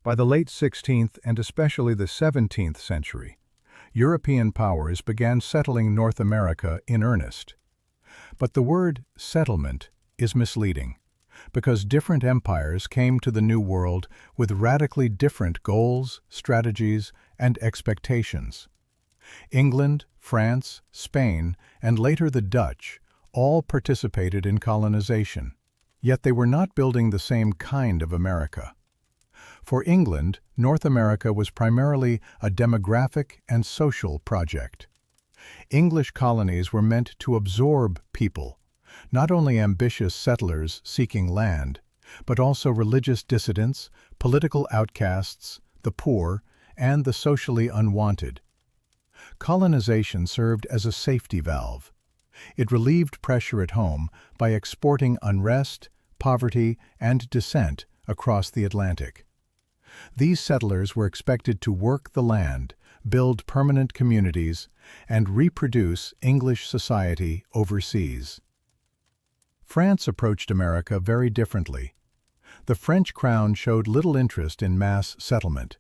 By the late 16th and especially the 17th century, European powers began settling North America in earnest. But the word settlement is misleading, because different empires came to the New World with radically different goals, strategies, and expectations. England, France, Spain, and later the Dutch all participated in colonization, yet they were not building the same kind of America. For England, North America was primarily a demographic and social project. English colonies were meant to absorb people, not only ambitious settlers seeking land, but also religious dissidents, political outcasts, the poor, and the socially unwanted. Colonization served as a safety valve. It relieved pressure at home by exporting unrest, poverty, and dissent across the Atlantic. These settlers were expected to work the land, build permanent communities, and reproduce English society overseas. France approached America very differently. The French crown showed little interest in mass settlement.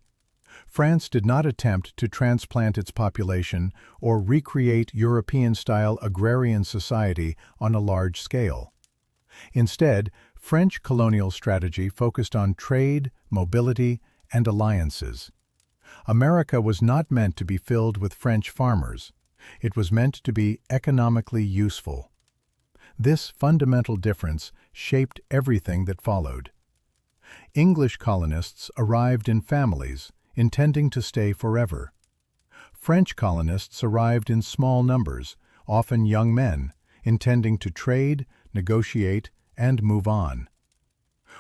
France did not attempt to transplant its population or recreate European-style agrarian society on a large scale. Instead, French colonial strategy focused on trade, mobility, and alliances. America was not meant to be filled with French farmers. It was meant to be economically useful. This fundamental difference shaped everything that followed. English colonists arrived in families, intending to stay forever. French colonists arrived in small numbers, often young men, intending to trade, negotiate, and move on.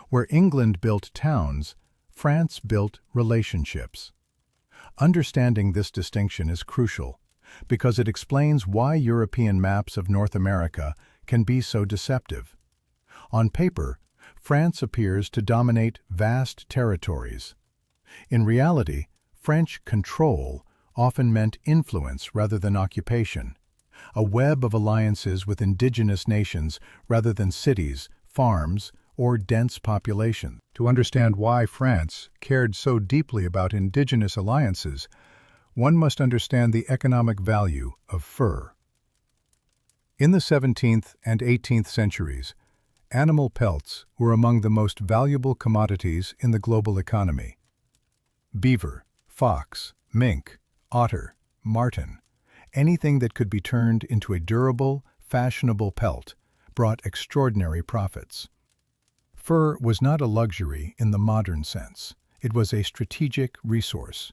Where England built towns, France built relationships. Understanding this distinction is crucial, because it explains why European maps of North America can be so deceptive. On paper, France appears to dominate vast territories. In reality, French control often meant influence rather than occupation, a web of alliances with indigenous nations rather than cities, farms, or dense population. To understand why France cared so deeply about indigenous alliances, one must understand the economic value of fur. In the 17th and 18th centuries, animal pelts were among the most valuable commodities in the global economy. Beaver, fox, mink, otter, marten, anything that could be turned into a durable, fashionable pelt, brought extraordinary profits. Fur was not a luxury in the modern sense. It was a strategic resource.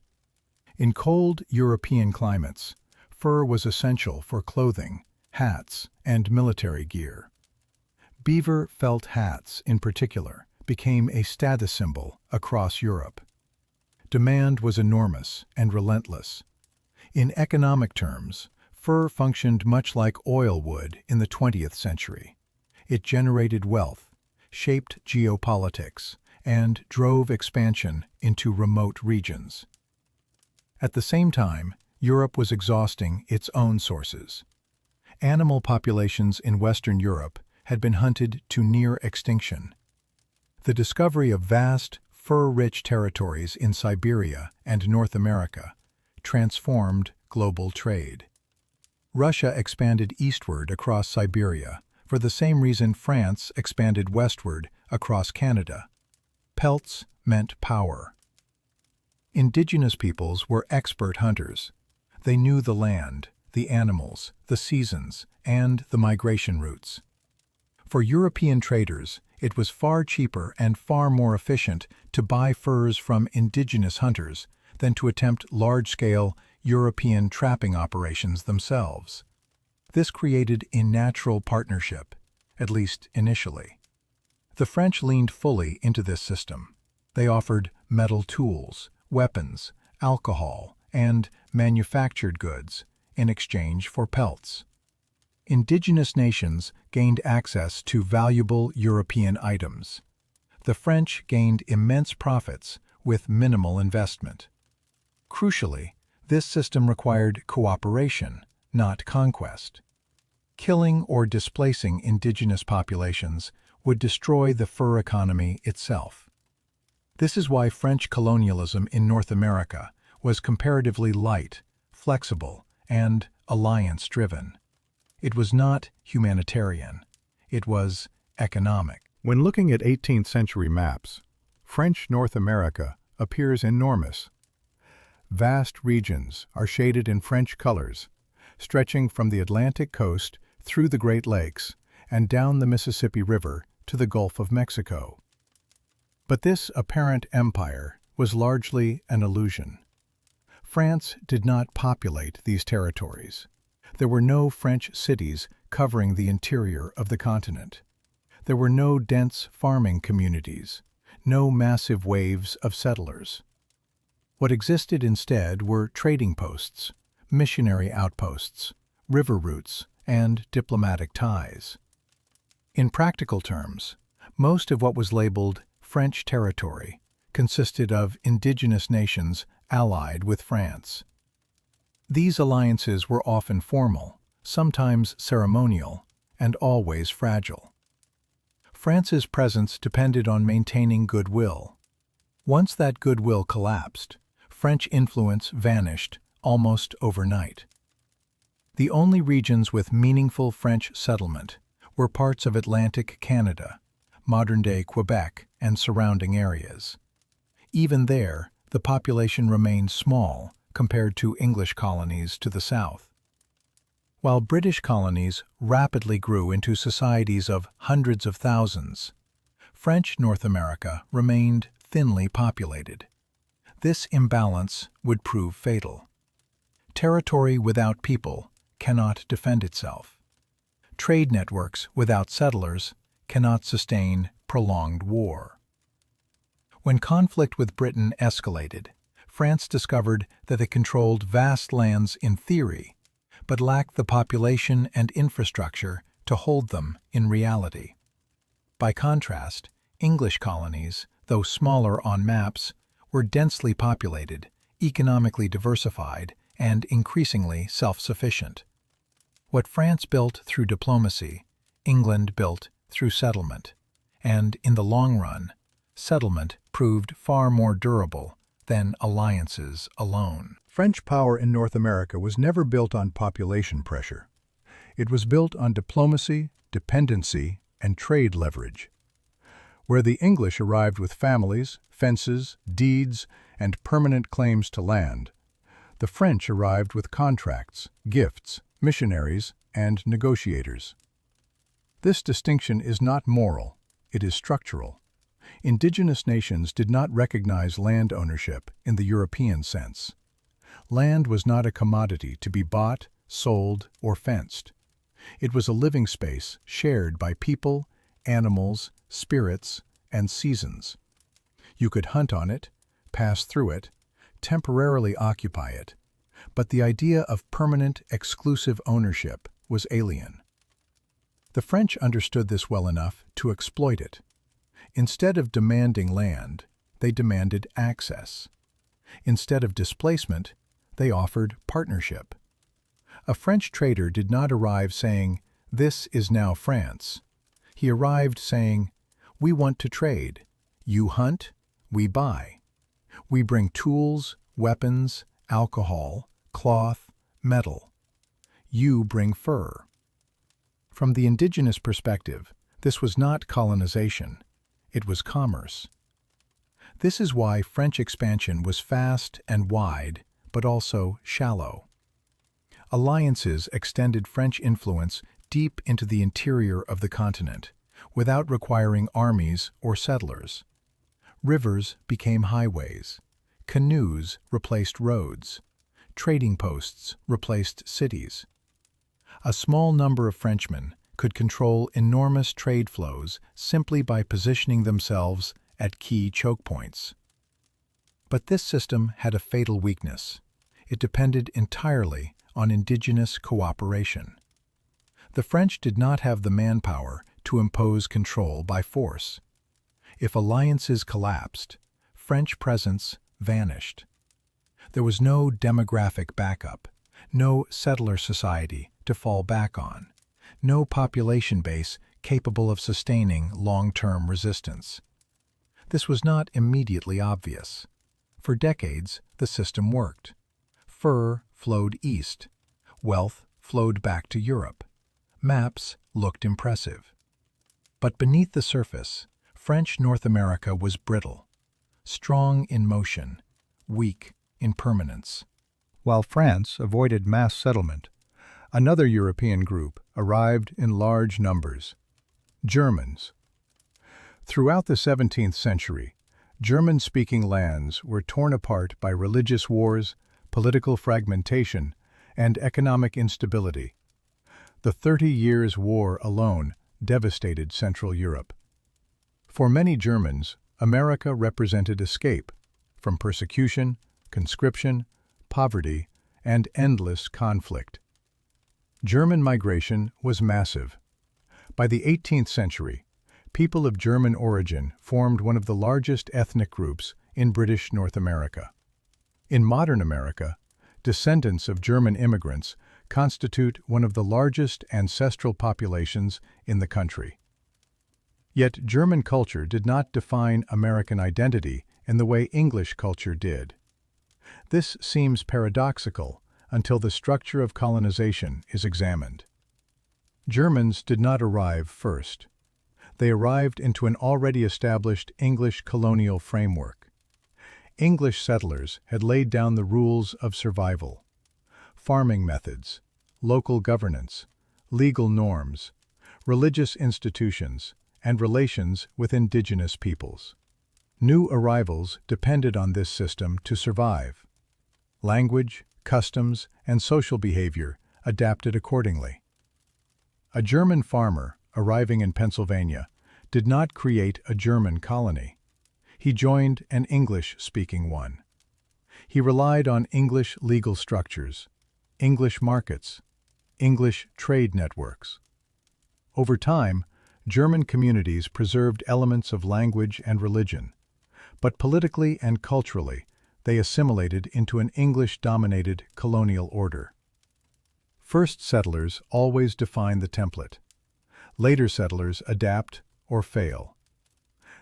In cold European climates, fur was essential for clothing, hats, and military gear. Beaver felt hats, in particular, became a status symbol across Europe. Demand was enormous and relentless. In economic terms, fur functioned much like oil would in the 20th century. It generated wealth, shaped geopolitics, and drove expansion into remote regions. At the same time, Europe was exhausting its own sources. Animal populations in Western Europe had been hunted to near extinction. The discovery of vast, fur-rich territories in Siberia and North America transformed global trade. Russia expanded eastward across Siberia, for the same reason France expanded westward across Canada. Pelts meant power. Indigenous peoples were expert hunters. They knew the land, the animals, the seasons, and the migration routes. For European traders, it was far cheaper and far more efficient to buy furs from indigenous hunters than to attempt large-scale European trapping operations themselves. This created a natural partnership, at least initially. The French leaned fully into this system. They offered metal tools, weapons, alcohol, and manufactured goods in exchange for pelts. Indigenous nations gained access to valuable European items. The French gained immense profits with minimal investment. Crucially, this system required cooperation, not conquest. Killing or displacing indigenous populations would destroy the fur economy itself. This is why French colonialism in North America was comparatively light, flexible, and alliance-driven. It was not humanitarian. It was economic. When looking at 18th century maps, French North America appears enormous. Vast regions are shaded in French colors, stretching from the Atlantic coast through the Great Lakes and down the Mississippi River to the Gulf of Mexico. But this apparent empire was largely an illusion. France did not populate these territories. There were no French cities covering the interior of the continent. There were no dense farming communities, no massive waves of settlers. What existed instead were trading posts, missionary outposts, river routes, and diplomatic ties. In practical terms, most of what was labeled French territory consisted of indigenous nations allied with France. These alliances were often formal, sometimes ceremonial, and always fragile. France's presence depended on maintaining goodwill. Once that goodwill collapsed, French influence vanished almost overnight. The only regions with meaningful French settlement were parts of Atlantic Canada, modern-day Quebec, and surrounding areas. Even there, the population remained small compared to English colonies to the south. While British colonies rapidly grew into societies of hundreds of thousands, French North America remained thinly populated. This imbalance would prove fatal. Territory without people cannot defend itself. Trade networks without settlers cannot sustain prolonged war. When conflict with Britain escalated, France discovered that it controlled vast lands in theory, but lacked the population and infrastructure to hold them in reality. By contrast, English colonies, though smaller on maps, were densely populated, economically diversified, and increasingly self-sufficient. What France built through diplomacy, England built through settlement, and in the long run, settlement proved far more durable than alliances alone. French power in North America was never built on population pressure. It was built on diplomacy, dependency, and trade leverage. Where the English arrived with families, fences, deeds, and permanent claims to land, the French arrived with contracts, gifts, missionaries, and negotiators. This distinction is not moral, it is structural. Indigenous nations did not recognize land ownership in the European sense. Land was not a commodity to be bought, sold, or fenced. It was a living space shared by people, animals, spirits, and seasons. You could hunt on it, pass through it, temporarily occupy it, but the idea of permanent, exclusive ownership was alien. The French understood this well enough to exploit it. Instead of demanding land, they demanded access. Instead of displacement, they offered partnership. A French trader did not arrive saying, "This is now France." He arrived saying, "We want to trade. You hunt, we buy. We bring tools, weapons, alcohol, cloth, metal. You bring fur." From the indigenous perspective, this was not colonization, it was commerce. This is why French expansion was fast and wide, but also shallow. Alliances extended French influence deep into the interior of the continent, without requiring armies or settlers. Rivers became highways. Canoes replaced roads. Trading posts replaced cities. A small number of Frenchmen could control enormous trade flows simply by positioning themselves at key choke points. But this system had a fatal weakness. It depended entirely on indigenous cooperation. The French did not have the manpower to impose control by force. If alliances collapsed, French presence vanished. There was no demographic backup, no settler society to fall back on, no population base capable of sustaining long-term resistance. This was not immediately obvious. For decades, the system worked. Fur flowed east. Wealth flowed back to Europe. Maps looked impressive. But beneath the surface, French North America was brittle, strong in motion, weak in permanence. While France avoided mass settlement, another European group arrived in large numbers: Germans. Throughout the 17th century, German-speaking lands were torn apart by religious wars, political fragmentation, and economic instability. The 30 Years' War alone devastated Central Europe. For many Germans, America represented escape from persecution, conscription, poverty, and endless conflict. German migration was massive. By the 18th century, people of German origin formed one of the largest ethnic groups in British North America. In modern America, descendants of German immigrants constitute one of the largest ancestral populations in the country. Yet German culture did not define American identity in the way English culture did. This seems paradoxical until the structure of colonization is examined. Germans did not arrive first. They arrived into an already established English colonial framework. English settlers had laid down the rules of survival: farming methods, local governance, legal norms, religious institutions, and relations with indigenous peoples. New arrivals depended on this system to survive. Language, customs, and social behavior adapted accordingly. A German farmer arriving in Pennsylvania did not create a German colony. He joined an English-speaking one. He relied on English legal structures, English markets, English trade networks. Over time, German communities preserved elements of language and religion, but politically and culturally, they assimilated into an English-dominated colonial order. First settlers always define the template. Later settlers adapt or fail.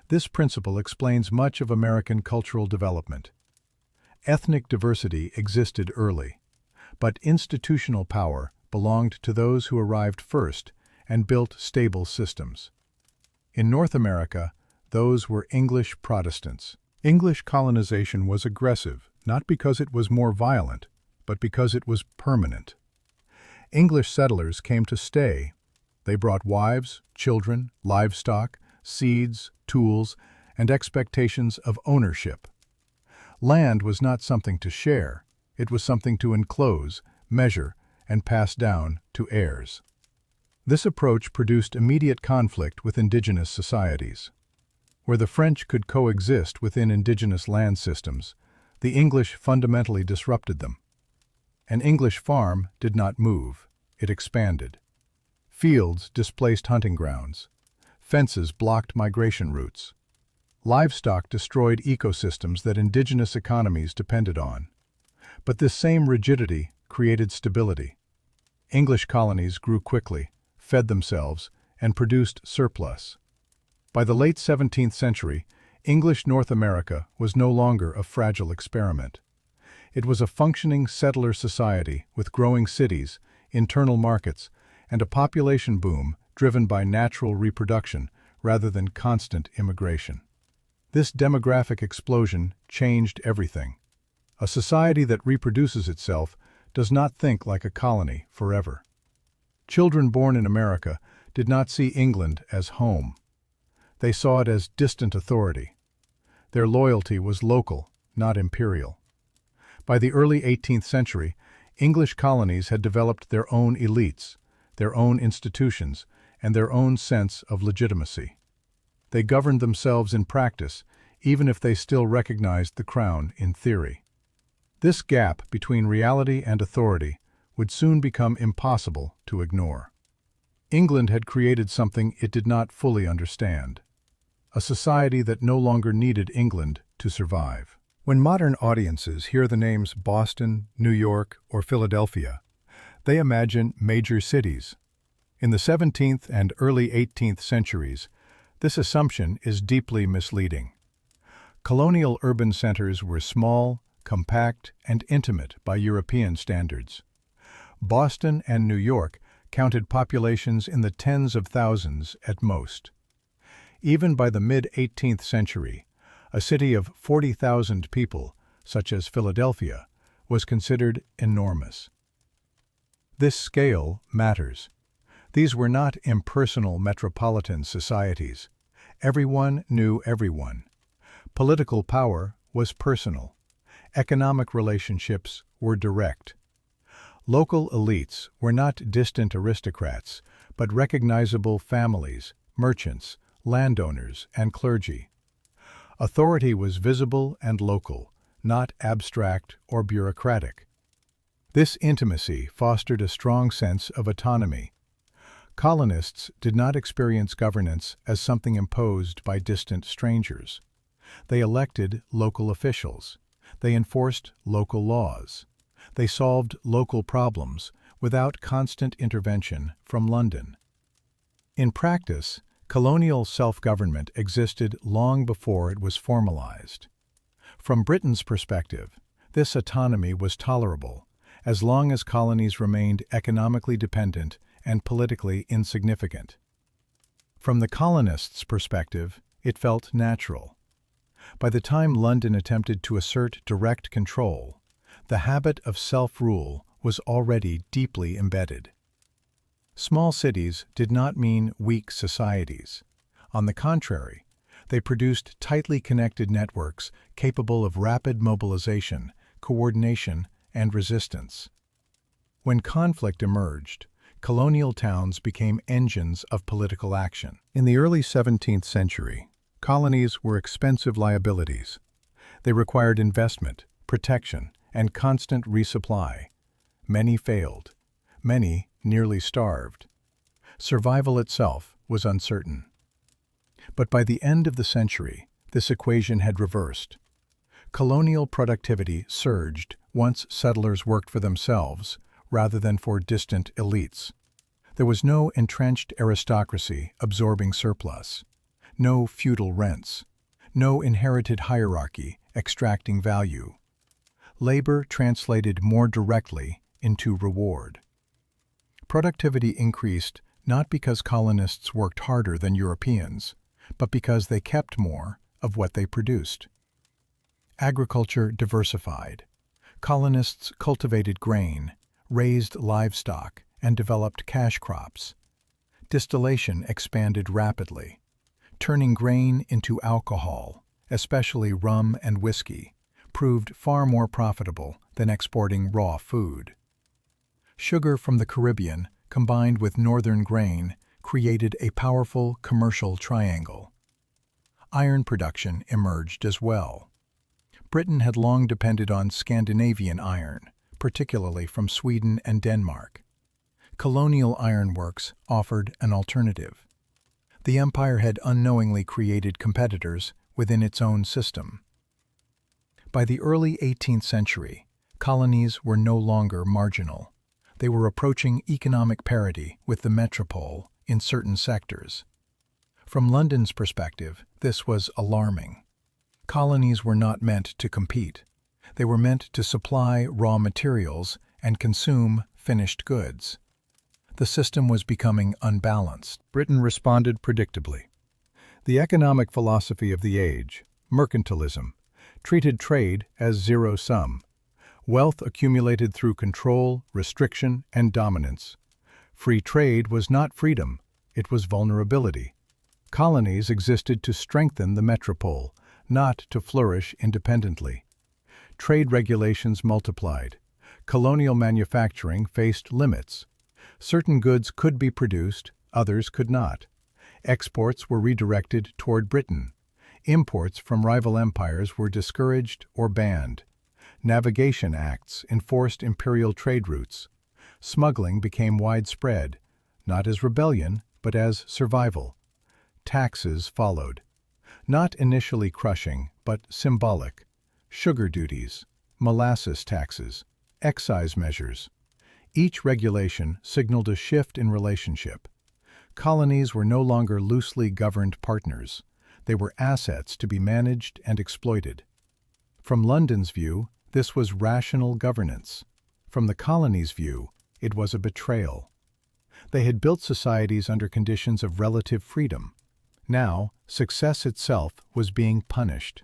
This principle explains much of American cultural development. Ethnic diversity existed early, but institutional power belonged to those who arrived first and built stable systems. In North America, those were English Protestants. English colonization was aggressive, not because it was more violent, but because it was permanent. English settlers came to stay. They brought wives, children, livestock, seeds, tools, and expectations of ownership. Land was not something to share. It was something to enclose, measure, and pass down to heirs. This approach produced immediate conflict with indigenous societies. Where the French could coexist within indigenous land systems, the English fundamentally disrupted them. An English farm did not move, it expanded. Fields displaced hunting grounds. Fences blocked migration routes. Livestock destroyed ecosystems that indigenous economies depended on. But this same rigidity created stability. English colonies grew quickly, fed themselves, and produced surplus. By the late 17th century, English North America was no longer a fragile experiment. It was a functioning settler society with growing cities, internal markets, and a population boom driven by natural reproduction rather than constant immigration. This demographic explosion changed everything. A society that reproduces itself does not think like a colony forever. Children born in America did not see England as home. They saw it as distant authority. Their loyalty was local, not imperial. By the early 18th century, English colonies had developed their own elites, their own institutions, and their own sense of legitimacy. They governed themselves in practice, even if they still recognized the crown in theory. This gap between reality and authority would soon become impossible to ignore. England had created something it did not fully understand: a society that no longer needed England to survive. When modern audiences hear the names Boston, New York, or Philadelphia, they imagine major cities. In the 17th and early 18th centuries, this assumption is deeply misleading. Colonial urban centers were small, compact, and intimate by European standards. Boston and New York counted populations in the tens of thousands at most. Even by the mid-18th century, a city of 40,000 people, such as Philadelphia, was considered enormous. This scale matters. These were not impersonal metropolitan societies. Everyone knew everyone. Political power was personal. Economic relationships were direct. Local elites were not distant aristocrats, but recognizable families, merchants, landowners, and clergy. Authority was visible and local, not abstract or bureaucratic. This intimacy fostered a strong sense of autonomy. Colonists did not experience governance as something imposed by distant strangers. They elected local officials. They enforced local laws. They solved local problems without constant intervention from London. In practice, colonial self-government existed long before it was formalized. From Britain's perspective, this autonomy was tolerable as long as colonies remained economically dependent and politically insignificant. From the colonists' perspective, it felt natural. By the time London attempted to assert direct control, the habit of self-rule was already deeply embedded. Small cities did not mean weak societies. On the contrary, they produced tightly connected networks capable of rapid mobilization, coordination, and resistance. When conflict emerged, colonial towns became engines of political action. In the early 17th century, colonies were expensive liabilities. They required investment, protection, and constant resupply. Many failed. Many nearly starved. Survival itself was uncertain. But by the end of the century, this equation had reversed. Colonial productivity surged once settlers worked for themselves rather than for distant elites. There was no entrenched aristocracy absorbing surplus, no feudal rents, no inherited hierarchy extracting value. Labor translated more directly into reward. Productivity increased not because colonists worked harder than Europeans, but because they kept more of what they produced. Agriculture diversified. Colonists cultivated grain, raised livestock, and developed cash crops. Distillation expanded rapidly. Turning grain into alcohol, especially rum and whiskey, proved far more profitable than exporting raw food. Sugar from the Caribbean, combined with northern grain, created a powerful commercial triangle. Iron production emerged as well. Britain had long depended on Scandinavian iron, particularly from Sweden and Denmark. Colonial ironworks offered an alternative. The empire had unknowingly created competitors within its own system. By the early 18th century, colonies were no longer marginal. They were approaching economic parity with the metropole in certain sectors. From London's perspective, this was alarming. Colonies were not meant to compete. They were meant to supply raw materials and consume finished goods. The system was becoming unbalanced. Britain responded predictably. The economic philosophy of the age, mercantilism, treated trade as zero-sum. Wealth accumulated through control, restriction, and dominance. Free trade was not freedom, it was vulnerability. Colonies existed to strengthen the metropole, not to flourish independently. Trade regulations multiplied. Colonial manufacturing faced limits. Certain goods could be produced, others could not. Exports were redirected toward Britain. Imports from rival empires were discouraged or banned. Navigation acts enforced imperial trade routes. Smuggling became widespread, not as rebellion, but as survival. Taxes followed. Not initially crushing, but symbolic. Sugar duties, molasses taxes, excise measures. Each regulation signaled a shift in relationship. Colonies were no longer loosely governed partners. They were assets to be managed and exploited. From London's view, this was rational governance. From the colonies' view, it was a betrayal. They had built societies under conditions of relative freedom. Now, success itself was being punished.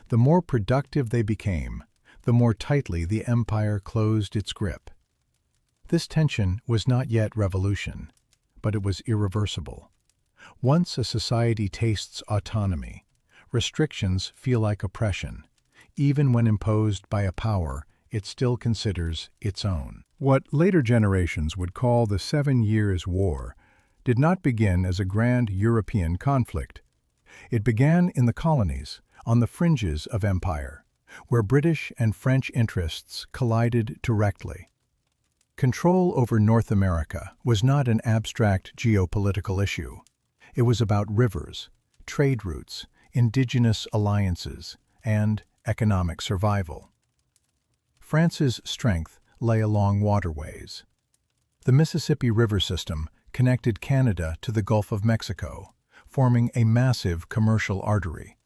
The more productive they became, the more tightly the empire closed its grip. This tension was not yet revolution, but it was irreversible. Once a society tastes autonomy, restrictions feel like oppression. Even when imposed by a power, it still considers its own. What later generations would call the 7 Years' War did not begin as a grand European conflict. It began in the colonies, on the fringes of empire, where British and French interests collided directly. Control over North America was not an abstract geopolitical issue. It was about rivers, trade routes, indigenous alliances, and economic survival. France's strength lay along waterways. The Mississippi River system connected Canada to the Gulf of Mexico, forming a massive commercial artery.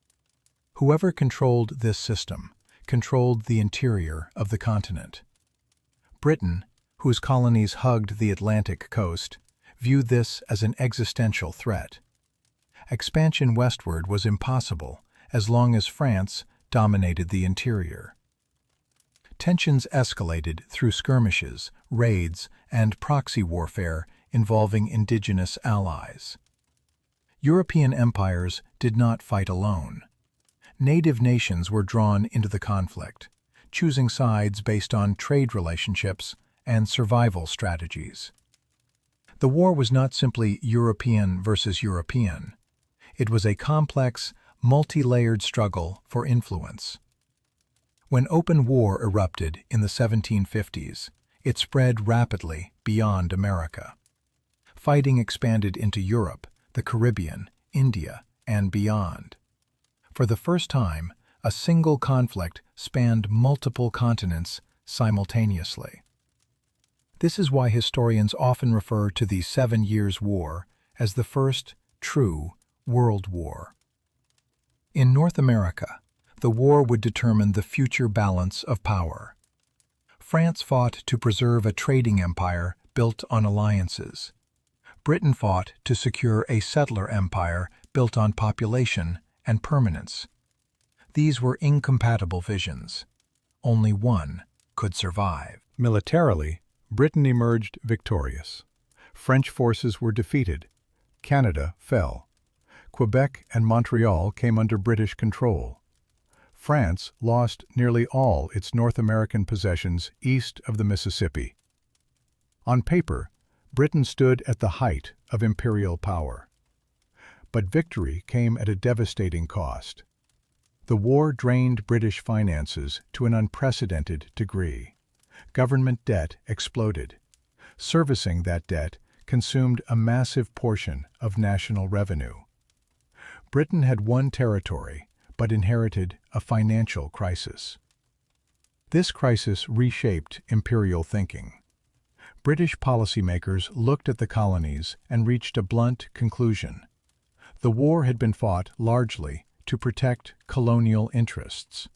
Whoever controlled this system controlled the interior of the continent. Britain, whose colonies hugged the Atlantic coast, viewed this as an existential threat. Expansion westward was impossible as long as France dominated the interior. Tensions escalated through skirmishes, raids, and proxy warfare involving indigenous allies. European empires did not fight alone. Native nations were drawn into the conflict, choosing sides based on trade relationships and survival strategies. The war was not simply European versus European. It was a complex, multi-layered struggle for influence. When open war erupted in the 1750s, it spread rapidly beyond America. Fighting expanded into Europe, the Caribbean, India, and beyond. For the first time, a single conflict spanned multiple continents simultaneously. This is why historians often refer to the 7 Years' War as the first true World War. In North America, the war would determine the future balance of power. France fought to preserve a trading empire built on alliances. Britain fought to secure a settler empire built on population and permanence. These were incompatible visions. Only one could survive. Militarily, Britain emerged victorious. French forces were defeated. Canada fell. Quebec and Montreal came under British control. France lost nearly all its North American possessions east of the Mississippi. On paper, Britain stood at the height of imperial power. But victory came at a devastating cost. The war drained British finances to an unprecedented degree. Government debt exploded. Servicing that debt consumed a massive portion of national revenue. Britain had won territory, but inherited a financial crisis. This crisis reshaped imperial thinking. British policymakers looked at the colonies and reached a blunt conclusion. The war had been fought largely to protect colonial interests.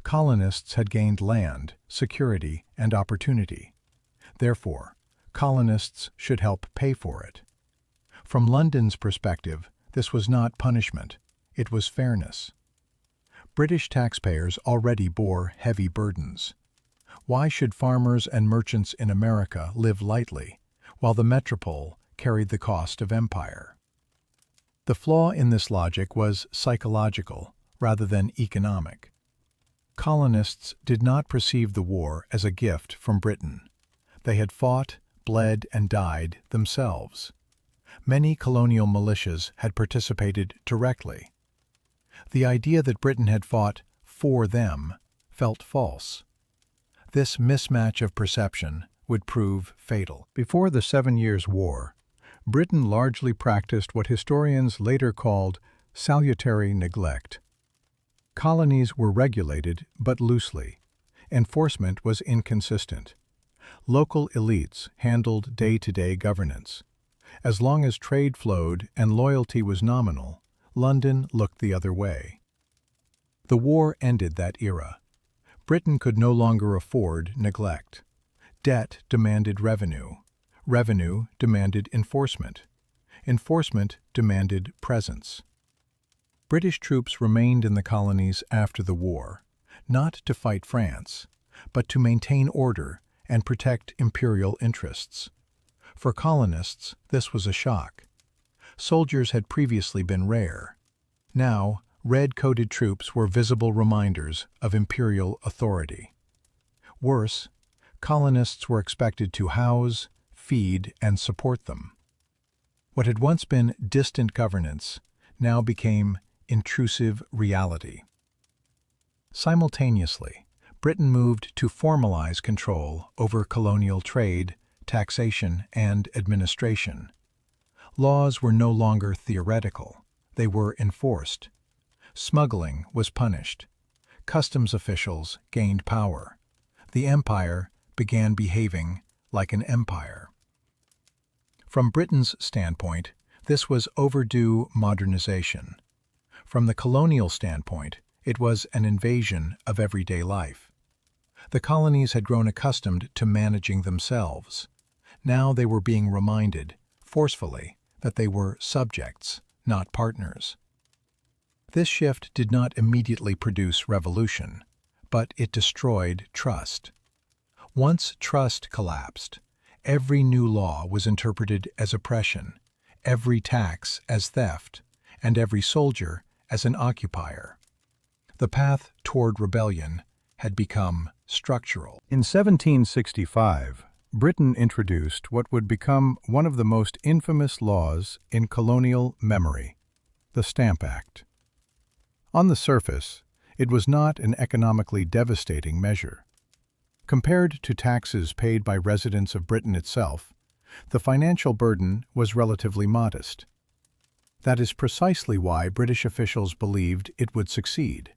Colonists had gained land, security, and opportunity. Therefore, colonists should help pay for it. From London's perspective, this was not punishment, it was fairness. British taxpayers already bore heavy burdens. Why should farmers and merchants in America live lightly, while the metropole carried the cost of empire? The flaw in this logic was psychological rather than economic. Colonists did not perceive the war as a gift from Britain. They had fought, bled, and died themselves. Many colonial militias had participated directly. The idea that Britain had fought for them felt false. This mismatch of perception would prove fatal. Before the 7 Years' War, Britain largely practiced what historians later called salutary neglect. Colonies were regulated, but loosely. Enforcement was inconsistent. Local elites handled day-to-day governance. As long as trade flowed and loyalty was nominal, London looked the other way. The war ended that era. Britain could no longer afford neglect. Debt demanded revenue. Revenue demanded enforcement. Enforcement demanded presence. British troops remained in the colonies after the war, not to fight France, but to maintain order and protect imperial interests. For colonists, this was a shock. Soldiers had previously been rare. Now, red-coated troops were visible reminders of imperial authority. Worse, colonists were expected to house, feed, and support them. What had once been distant governance now became intrusive reality. Simultaneously, Britain moved to formalize control over colonial trade, taxation, and administration. Laws were no longer theoretical, they were enforced. Smuggling was punished. Customs officials gained power. The empire began behaving like an empire. From Britain's standpoint, this was overdue modernization. From the colonial standpoint, it was an invasion of everyday life. The colonies had grown accustomed to managing themselves. Now they were being reminded, forcefully, that they were subjects, not partners. This shift did not immediately produce revolution, but it destroyed trust. Once trust collapsed, every new law was interpreted as oppression, every tax as theft, and every soldier as an occupier. The path toward rebellion had become structural. In 1765, Britain introduced what would become one of the most infamous laws in colonial memory, the Stamp Act. On the surface, it was not an economically devastating measure. Compared to taxes paid by residents of Britain itself, the financial burden was relatively modest. That is precisely why British officials believed it would succeed.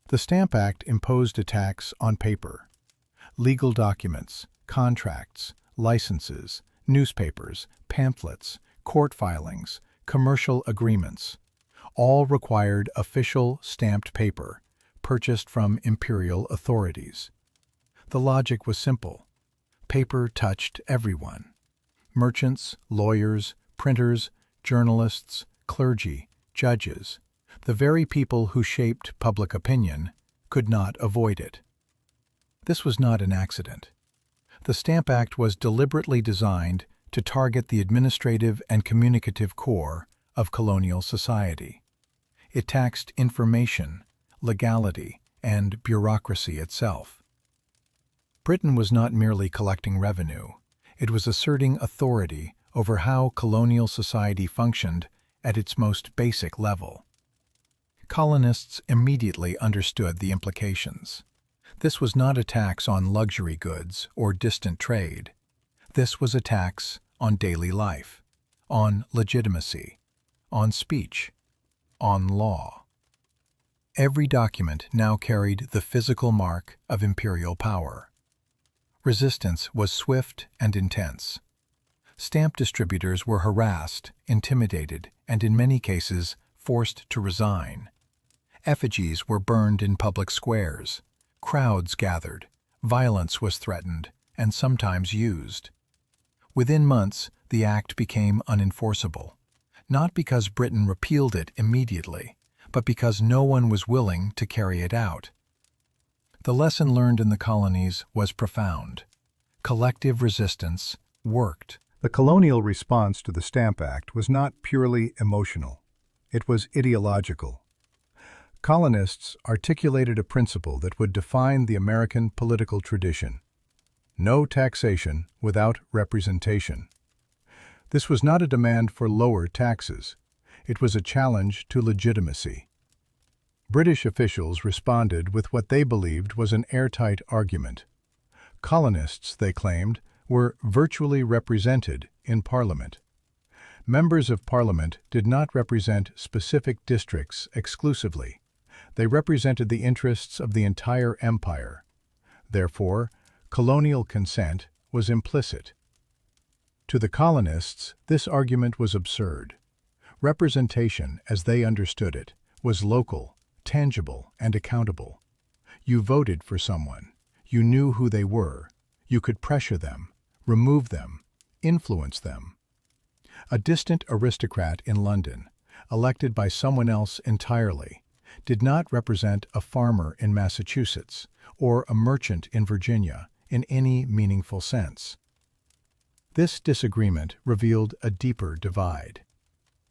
The Stamp Act imposed a tax on paper. Legal documents, contracts, licenses, newspapers, pamphlets, court filings, commercial agreements, all required official stamped paper purchased from imperial authorities. The logic was simple. Paper touched everyone. Merchants, lawyers, printers, journalists, clergy, judges, the very people who shaped public opinion, could not avoid it. This was not an accident. The Stamp Act was deliberately designed to target the administrative and communicative core of colonial society. It taxed information, legality, and bureaucracy itself. Britain was not merely collecting revenue, it was asserting authority over how colonial society functioned at its most basic level. Colonists immediately understood the implications. This was not a tax on luxury goods or distant trade. This was a tax on daily life, on legitimacy, on speech, on law. Every document now carried the physical mark of imperial power. Resistance was swift and intense. Stamp distributors were harassed, intimidated, and in many cases forced to resign. Effigies were burned in public squares. Crowds gathered. Violence was threatened and sometimes used. Within months, the act became unenforceable, not because Britain repealed it immediately, but because no one was willing to carry it out. The lesson learned in the colonies was profound. Collective resistance worked. The colonial response to the Stamp Act was not purely emotional. It was ideological. Colonists articulated a principle that would define the American political tradition: no taxation without representation. This was not a demand for lower taxes. It was a challenge to legitimacy. British officials responded with what they believed was an airtight argument. Colonists, they claimed, were virtually represented in Parliament. Members of Parliament did not represent specific districts exclusively. They represented the interests of the entire empire. Therefore, colonial consent was implicit. To the colonists, this argument was absurd. Representation, as they understood it, was local, tangible, and accountable. You voted for someone. You knew who they were. You could pressure them, remove them, influence them. A distant aristocrat in London, elected by someone else entirely, did not represent a farmer in Massachusetts or a merchant in Virginia in any meaningful sense. This disagreement revealed a deeper divide.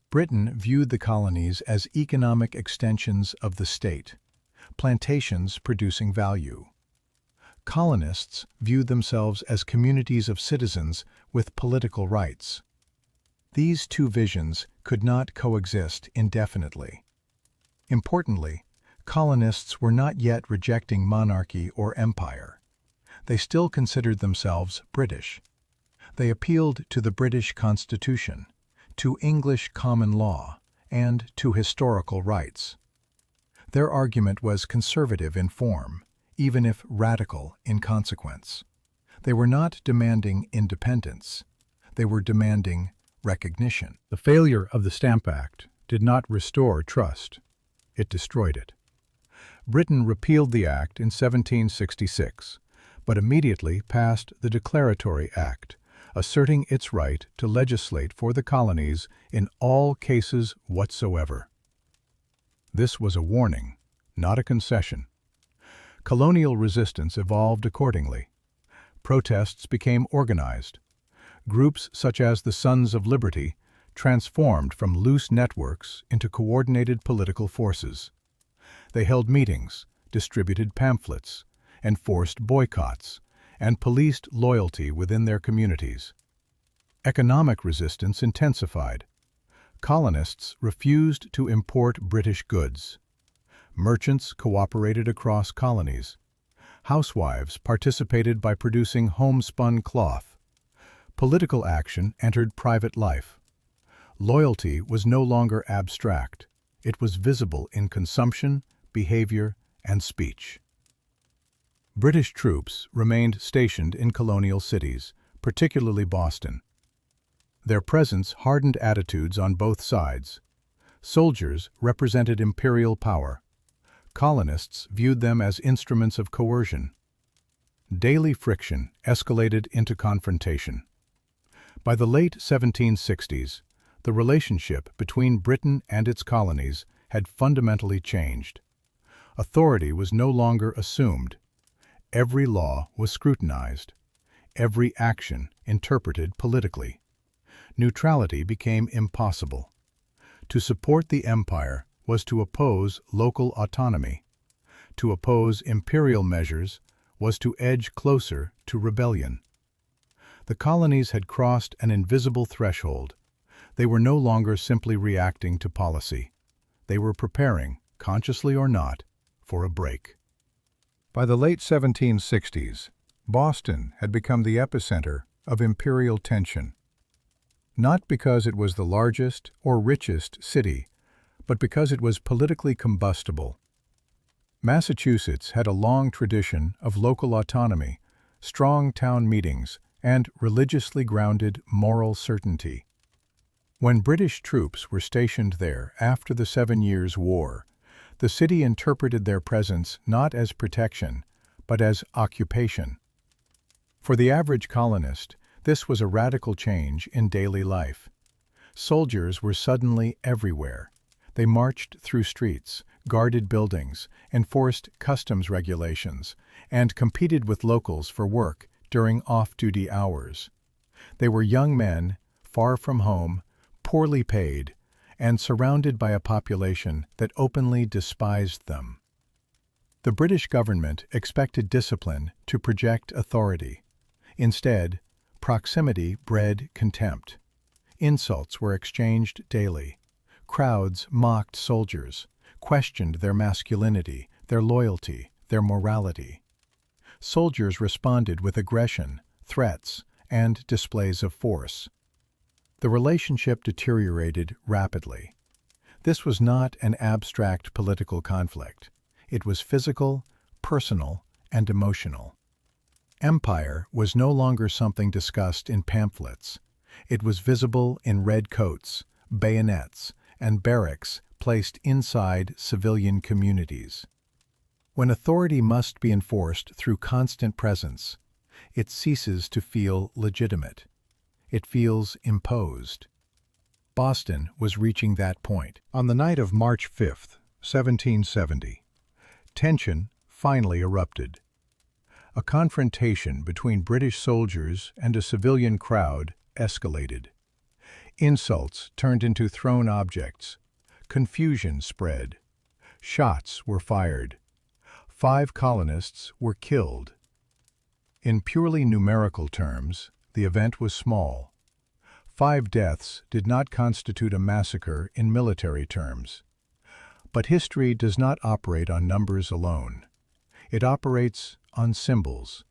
Britain viewed the colonies as economic extensions of the state, plantations producing value. Colonists viewed themselves as communities of citizens with political rights. These two visions could not coexist indefinitely. Importantly, colonists were not yet rejecting monarchy or empire. They still considered themselves British. They appealed to the British Constitution, to English common law, and to historical rights. Their argument was conservative in form, even if radical in consequence. They were not demanding independence. They were demanding recognition. The failure of the Stamp Act did not restore trust. It destroyed it. Britain repealed the act in 1766, but immediately passed the Declaratory Act, asserting its right to legislate for the colonies in all cases whatsoever. This was a warning, not a concession. Colonial resistance evolved accordingly. Protests became organized. Groups such as the Sons of Liberty transformed from loose networks into coordinated political forces. They held meetings, distributed pamphlets, enforced boycotts, and policed loyalty within their communities. Economic resistance intensified. Colonists refused to import British goods. Merchants cooperated across colonies. Housewives participated by producing homespun cloth. Political action entered private life. Loyalty was no longer abstract. It was visible in consumption, behavior, and speech. British troops remained stationed in colonial cities, particularly Boston. Their presence hardened attitudes on both sides. Soldiers represented imperial power. Colonists viewed them as instruments of coercion. Daily friction escalated into confrontation. By the late 1760s, the relationship between Britain and its colonies had fundamentally changed. Authority was no longer assumed. Every law was scrutinized. Every action interpreted politically. Neutrality became impossible. To support the empire was to oppose local autonomy. To oppose imperial measures was to edge closer to rebellion. The colonies had crossed an invisible threshold. They were no longer simply reacting to policy. They were preparing, consciously or not, for a break. By the late 1760s, Boston had become the epicenter of imperial tension. Not because it was the largest or richest city, but because it was politically combustible. Massachusetts had a long tradition of local autonomy, strong town meetings, and religiously grounded moral certainty. When British troops were stationed there after the 7 Years' War, the city interpreted their presence not as protection, but as occupation. For the average colonist, this was a radical change in daily life. Soldiers were suddenly everywhere. They marched through streets, guarded buildings, enforced customs regulations, and competed with locals for work during off-duty hours. They were young men, far from home, poorly paid, and surrounded by a population that openly despised them. The British government expected discipline to project authority. Instead, proximity bred contempt. Insults were exchanged daily. Crowds mocked soldiers, questioned their masculinity, their loyalty, their morality. Soldiers responded with aggression, threats, and displays of force. The relationship deteriorated rapidly. This was not an abstract political conflict. It was physical, personal, and emotional. Empire was no longer something discussed in pamphlets. It was visible in red coats, bayonets, and barracks placed inside civilian communities. When authority must be enforced through constant presence, it ceases to feel legitimate. It feels imposed. Boston was reaching that point. On the night of March 5, 1770, tension finally erupted. A confrontation between British soldiers and a civilian crowd escalated. Insults turned into thrown objects. Confusion spread. Shots were fired. 5 colonists were killed. In purely numerical terms, the event was small. 5 deaths did not constitute a massacre in military terms. But history does not operate on numbers alone. It operates on symbols.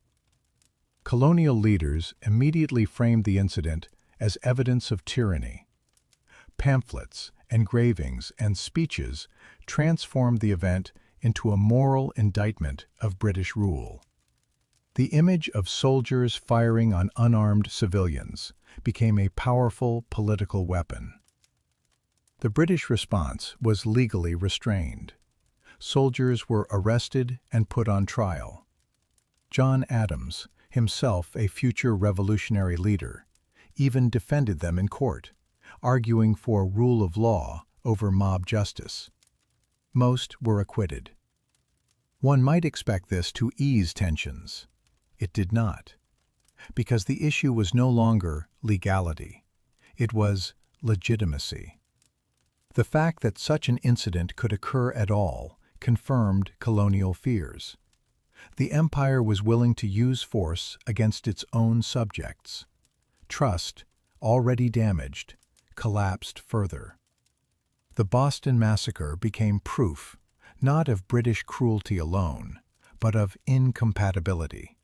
Colonial leaders immediately framed the incident as evidence of tyranny. Pamphlets, engravings, and speeches transformed the event into a moral indictment of British rule. The image of soldiers firing on unarmed civilians became a powerful political weapon. The British response was legally restrained. Soldiers were arrested and put on trial. John Adams, himself a future revolutionary leader, even defended them in court, arguing for rule of law over mob justice. Most were acquitted. One might expect this to ease tensions. It did not, because the issue was no longer legality. It was legitimacy. The fact that such an incident could occur at all confirmed colonial fears. The empire was willing to use force against its own subjects. Trust, already damaged, collapsed further. The Boston Massacre became proof, not of British cruelty alone, but of incompatibility.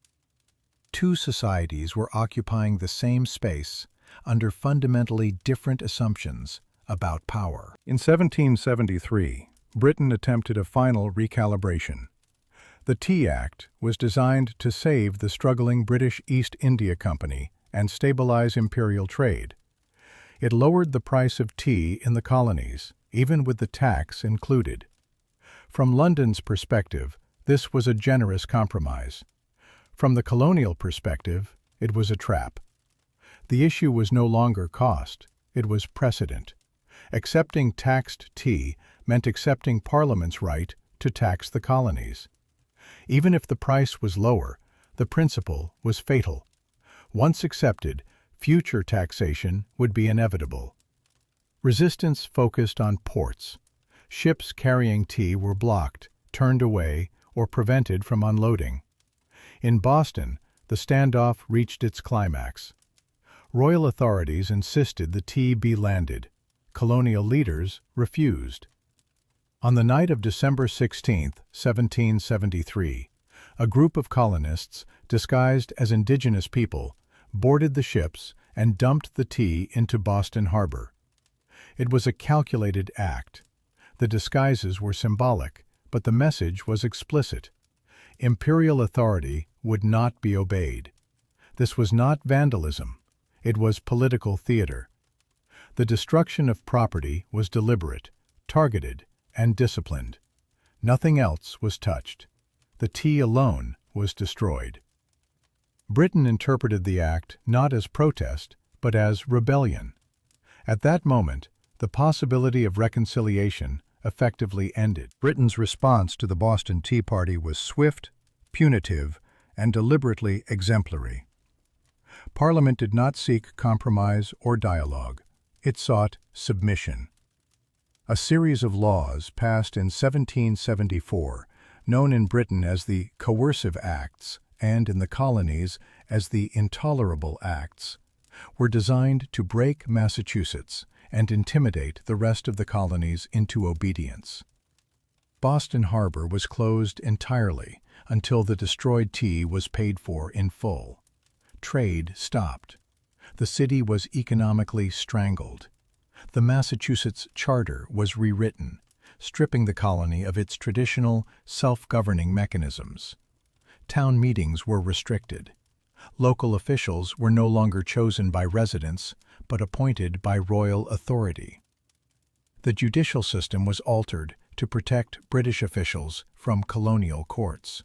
2 societies were occupying the same space under fundamentally different assumptions about power. In 1773, Britain attempted a final recalibration. The Tea Act was designed to save the struggling British East India Company and stabilize imperial trade. It lowered the price of tea in the colonies, even with the tax included. From London's perspective, this was a generous compromise. From the colonial perspective, it was a trap. The issue was no longer cost, it was precedent. Accepting taxed tea meant accepting Parliament's right to tax the colonies. Even if the price was lower, the principle was fatal. Once accepted, future taxation would be inevitable. Resistance focused on ports. Ships carrying tea were blocked, turned away, or prevented from unloading. In Boston, the standoff reached its climax. Royal authorities insisted the tea be landed. Colonial leaders refused. On the night of December 16, 1773, a group of colonists, disguised as indigenous people, boarded the ships and dumped the tea into Boston Harbor. It was a calculated act. The disguises were symbolic, but the message was explicit. Imperial authority would not be obeyed. This was not vandalism. It was political theater. The destruction of property was deliberate, targeted, and disciplined. Nothing else was touched. The tea alone was destroyed. Britain interpreted the act not as protest, but as rebellion. At that moment, the possibility of reconciliation effectively ended. Britain's response to the Boston Tea Party was swift, punitive, and deliberately exemplary. Parliament did not seek compromise or dialogue. It sought submission. A series of laws passed in 1774, known in Britain as the Coercive Acts and in the colonies as the Intolerable Acts, were designed to break Massachusetts and intimidate the rest of the colonies into obedience. Boston Harbor was closed entirely until the destroyed tea was paid for in full. Trade stopped. The city was economically strangled. The Massachusetts Charter was rewritten, stripping the colony of its traditional self-governing mechanisms. Town meetings were restricted. Local officials were no longer chosen by residents, but appointed by royal authority. The judicial system was altered to protect British officials from colonial courts.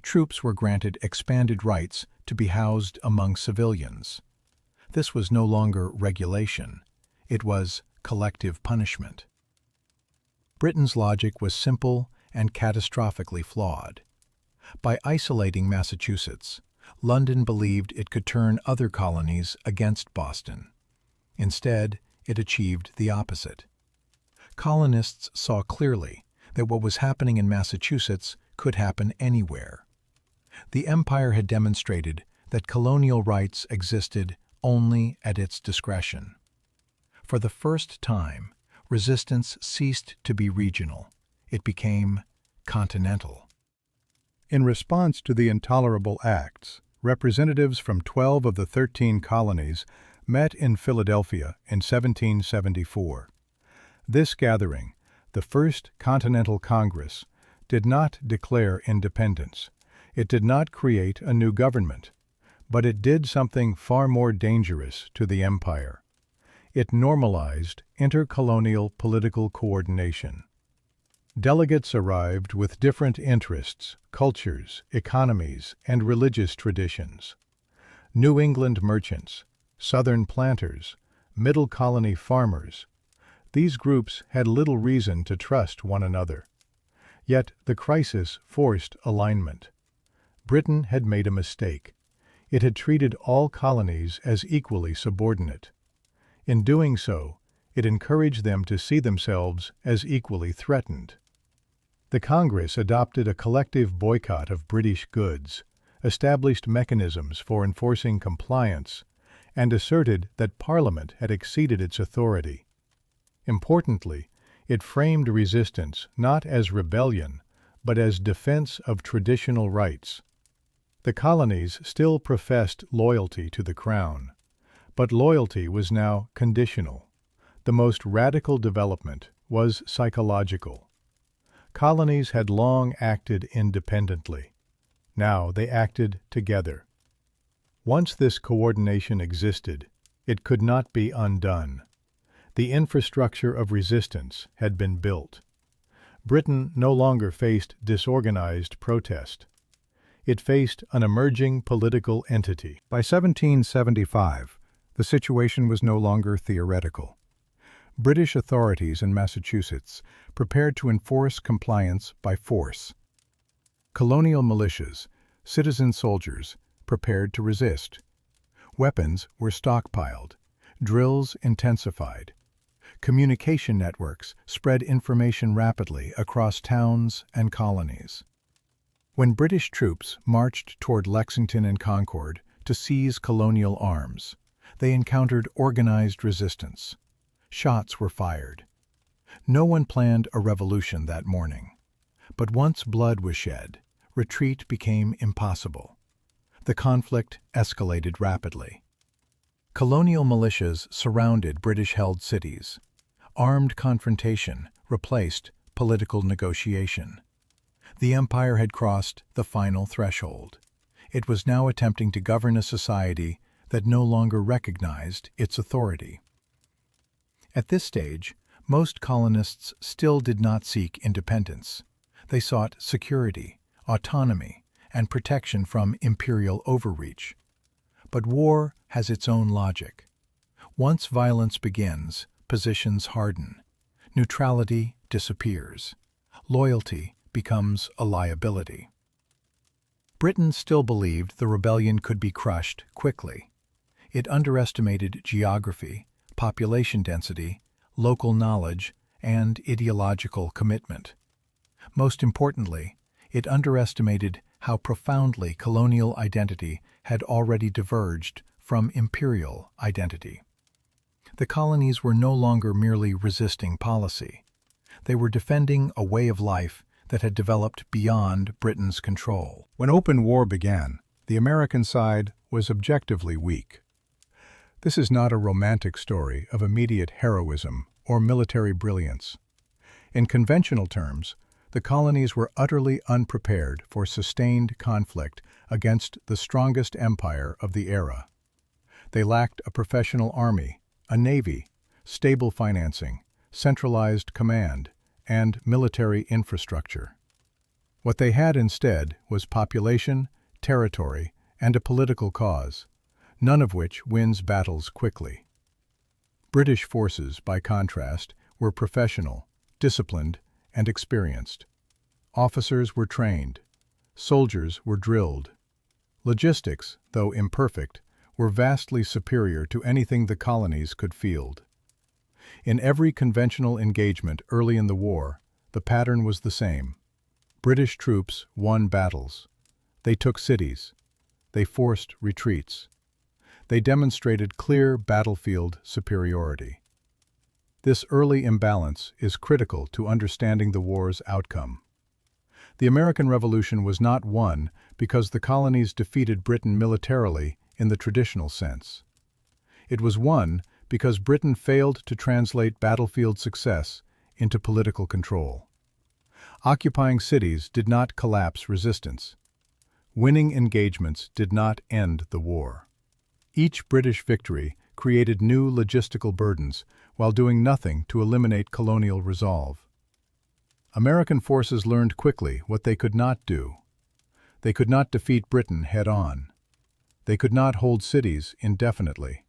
Troops were granted expanded rights to be housed among civilians. This was no longer regulation, it was collective punishment. Britain's logic was simple and catastrophically flawed. By isolating Massachusetts, London believed it could turn other colonies against Boston. Instead, it achieved the opposite. Colonists saw clearly that what was happening in Massachusetts could happen anywhere. The empire had demonstrated that colonial rights existed only at its discretion. For the first time, resistance ceased to be regional. It became continental. In response to the Intolerable Acts, representatives from 12 of the 13 colonies met in Philadelphia in 1774. This gathering, the First Continental Congress, did not declare independence. It did not create a new government, but it did something far more dangerous to the empire. It normalized intercolonial political coordination. Delegates arrived with different interests, cultures, economies, and religious traditions. New England merchants, Southern planters, Middle Colony farmers. These groups had little reason to trust one another. Yet the crisis forced alignment. Britain had made a mistake. It had treated all colonies as equally subordinate. In doing so, it encouraged them to see themselves as equally threatened. The Congress adopted a collective boycott of British goods, established mechanisms for enforcing compliance, and asserted that Parliament had exceeded its authority. Importantly, it framed resistance not as rebellion, but as defense of traditional rights. The colonies still professed loyalty to the Crown, but loyalty was now conditional. The most radical development was psychological. Colonies had long acted independently. Now they acted together. Once this coordination existed, it could not be undone. The infrastructure of resistance had been built. Britain no longer faced disorganized protest. It faced an emerging political entity. By 1775, the situation was no longer theoretical. British authorities in Massachusetts prepared to enforce compliance by force. Colonial militias, citizen soldiers, prepared to resist. Weapons were stockpiled. Drills intensified. Communication networks spread information rapidly across towns and colonies. When British troops marched toward Lexington and Concord to seize colonial arms, they encountered organized resistance. Shots were fired. No one planned a revolution that morning. But once blood was shed, retreat became impossible. The conflict escalated rapidly. Colonial militias surrounded British-held cities. Armed confrontation replaced political negotiation. The empire had crossed the final threshold. It was now attempting to govern a society that no longer recognized its authority. At this stage, most colonists still did not seek independence. They sought security, autonomy, and protection from imperial overreach. But war has its own logic. Once violence begins, positions harden. Neutrality disappears. Loyalty becomes a liability. Britain still believed the rebellion could be crushed quickly. It underestimated geography, population density, local knowledge, and ideological commitment. Most importantly, it underestimated how profoundly colonial identity had already diverged from imperial identity. The colonies were no longer merely resisting policy. They were defending a way of life that had developed beyond Britain's control. When open war began, the American side was objectively weak. This is not a romantic story of immediate heroism or military brilliance. In conventional terms, the colonies were utterly unprepared for sustained conflict against the strongest empire of the era. They lacked a professional army, a navy, stable financing, centralized command, and military infrastructure. What they had instead was population, territory, and a political cause, none of which wins battles quickly. British forces, by contrast, were professional, disciplined, and experienced. Officers were trained. Soldiers were drilled. Logistics, though imperfect, were vastly superior to anything the colonies could field. In every conventional engagement early in the war, the pattern was the same. British troops won battles. They took cities. They forced retreats. They demonstrated clear battlefield superiority. This early imbalance is critical to understanding the war's outcome. The American Revolution was not won because the colonies defeated Britain militarily in the traditional sense. It was won because Britain failed to translate battlefield success into political control. Occupying cities did not collapse resistance. Winning engagements did not end the war. Each British victory created new logistical burdens while doing nothing to eliminate colonial resolve. American forces learned quickly what they could not do. They could not defeat Britain head-on. They could not hold cities indefinitely.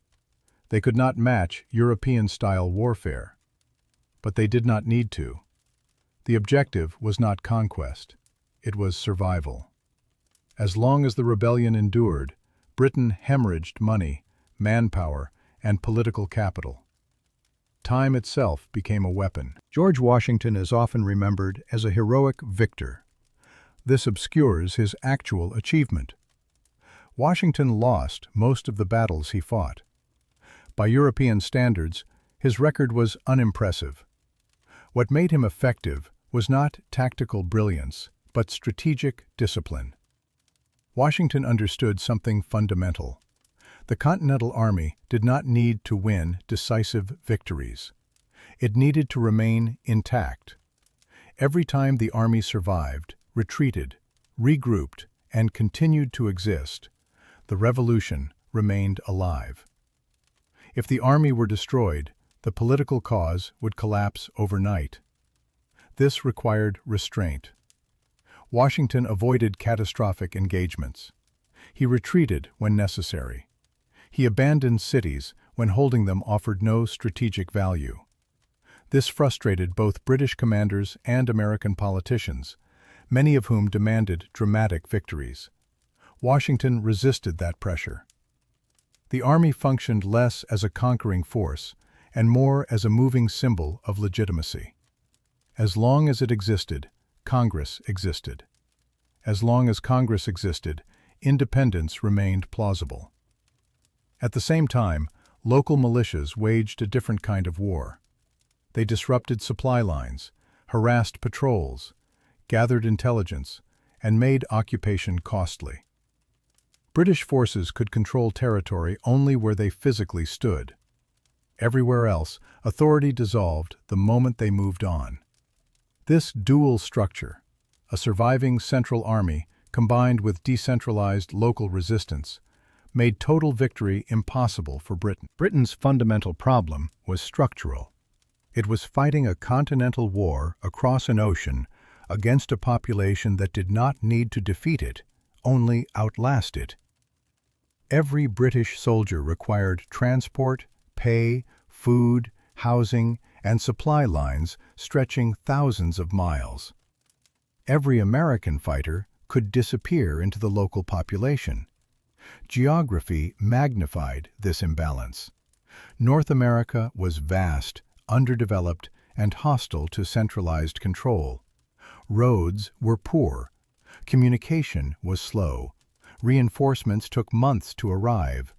They could not match European-style warfare. But they did not need to. The objective was not conquest. It was survival. As long as the rebellion endured, Britain hemorrhaged money, manpower, and political capital. Time itself became a weapon. George Washington is often remembered as a heroic victor. This obscures his actual achievement. Washington lost most of the battles he fought. By European standards, his record was unimpressive. What made him effective was not tactical brilliance, but strategic discipline. Washington understood something fundamental. The Continental Army did not need to win decisive victories. It needed to remain intact. Every time the army survived, retreated, regrouped, and continued to exist, the revolution remained alive. If the army were destroyed, the political cause would collapse overnight. This required restraint. Washington avoided catastrophic engagements. He retreated when necessary. He abandoned cities when holding them offered no strategic value. This frustrated both British commanders and American politicians, many of whom demanded dramatic victories. Washington resisted that pressure. The army functioned less as a conquering force and more as a moving symbol of legitimacy. As long as it existed, Congress existed. As long as Congress existed, independence remained plausible. At the same time, local militias waged a different kind of war. They disrupted supply lines, harassed patrols, gathered intelligence, and made occupation costly. British forces could control territory only where they physically stood. Everywhere else, authority dissolved the moment they moved on. This dual structure, a surviving central army combined with decentralized local resistance, made total victory impossible for Britain. Britain's fundamental problem was structural. It was fighting a continental war across an ocean against a population that did not need to defeat it, only outlast it. Every British soldier required transport, pay, food, housing, and supply lines stretching thousands of miles. Every American fighter could disappear into the local population. Geography magnified this imbalance. North America was vast, underdeveloped, and hostile to centralized control. Roads were poor. Communication was slow. Reinforcements took months to arrive.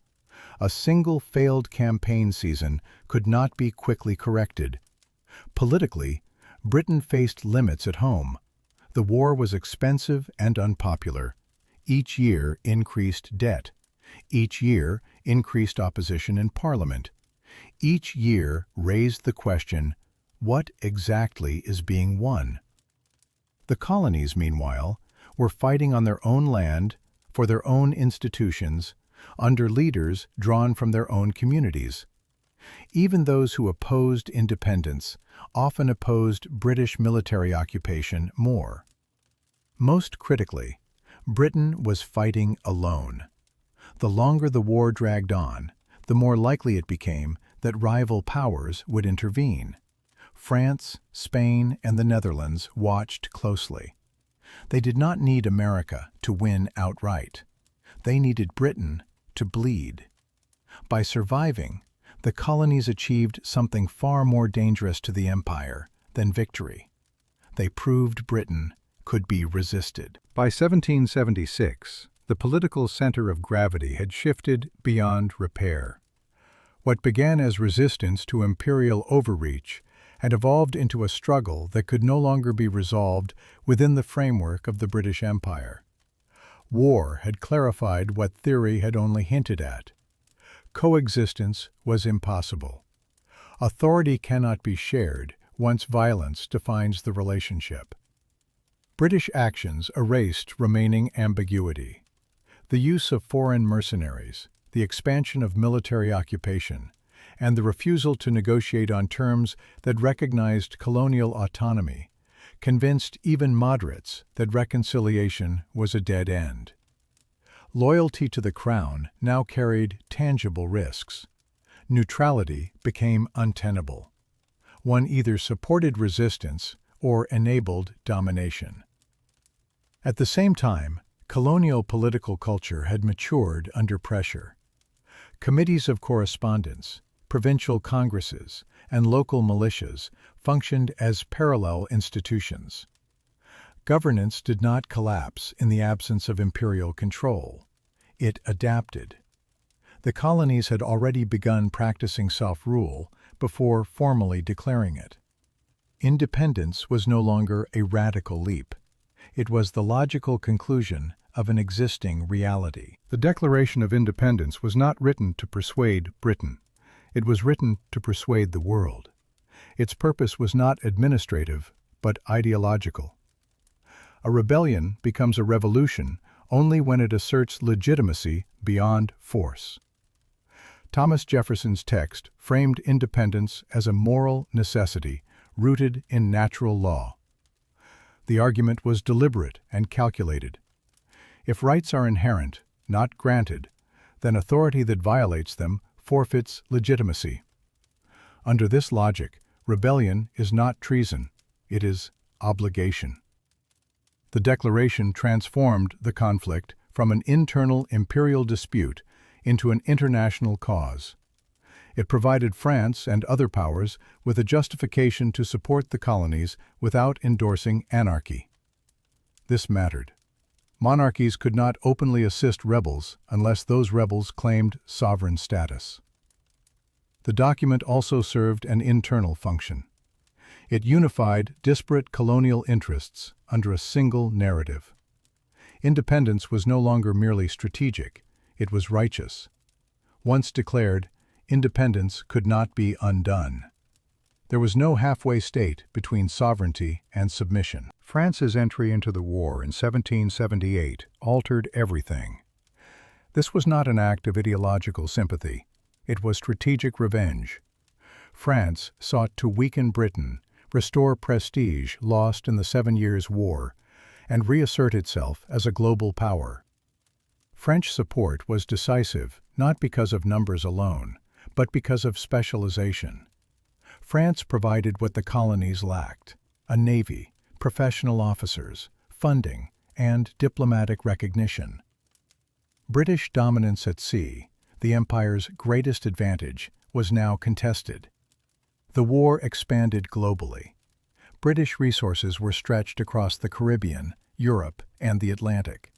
A single failed campaign season could not be quickly corrected. Politically, Britain faced limits at home. The war was expensive and unpopular. Each year increased debt. Each year increased opposition in Parliament. Each year raised the question, what exactly is being won? The colonies, meanwhile, were fighting on their own land, for their own institutions, under leaders drawn from their own communities. Even those who opposed independence often opposed British military occupation more. Most critically, Britain was fighting alone. The longer the war dragged on, the more likely it became that rival powers would intervene. France, Spain, and the Netherlands watched closely. They did not need America to win outright. They needed Britain to bleed. By surviving, the colonies achieved something far more dangerous to the empire than victory. They proved Britain could be resisted. By 1776, the political center of gravity had shifted beyond repair. What began as resistance to imperial overreach had evolved into a struggle that could no longer be resolved within the framework of the British Empire. War had clarified what theory had only hinted at. Coexistence was impossible. Authority cannot be shared once violence defines the relationship. British actions erased remaining ambiguity. The use of foreign mercenaries, the expansion of military occupation, and the refusal to negotiate on terms that recognized colonial autonomy convinced even moderates that reconciliation was a dead end. Loyalty to the crown now carried tangible risks. Neutrality became untenable. One either supported resistance or enabled domination. At the same time, colonial political culture had matured under pressure. Committees of correspondence, provincial congresses, and local militias functioned as parallel institutions. Governance did not collapse in the absence of imperial control. It adapted. The colonies had already begun practicing self-rule before formally declaring it. Independence was no longer a radical leap. It was the logical conclusion of an existing reality. The Declaration of Independence was not written to persuade Britain. It was written to persuade the world. Its purpose was not administrative, but ideological. A rebellion becomes a revolution only when it asserts legitimacy beyond force. Thomas Jefferson's text framed independence as a moral necessity rooted in natural law. The argument was deliberate and calculated. If rights are inherent, not granted, then authority that violates them forfeits legitimacy. Under this logic, rebellion is not treason, it is obligation. The Declaration transformed the conflict from an internal imperial dispute into an international cause. It provided France and other powers with a justification to support the colonies without endorsing anarchy. This mattered. Monarchies could not openly assist rebels unless those rebels claimed sovereign status. The document also served an internal function. It unified disparate colonial interests under a single narrative. Independence was no longer merely strategic, it was righteous. Once declared, independence could not be undone. There was no halfway state between sovereignty and submission. France's entry into the war in 1778 altered everything. This was not an act of ideological sympathy. It was strategic revenge. France sought to weaken Britain, restore prestige lost in the 7 Years' War, and reassert itself as a global power. French support was decisive not because of numbers alone, but because of specialization. France provided what the colonies lacked: a navy, professional officers, funding, and diplomatic recognition. British dominance at sea, the empire's greatest advantage, was now contested. The war expanded globally. British resources were stretched across the Caribbean, Europe, and the Atlantic.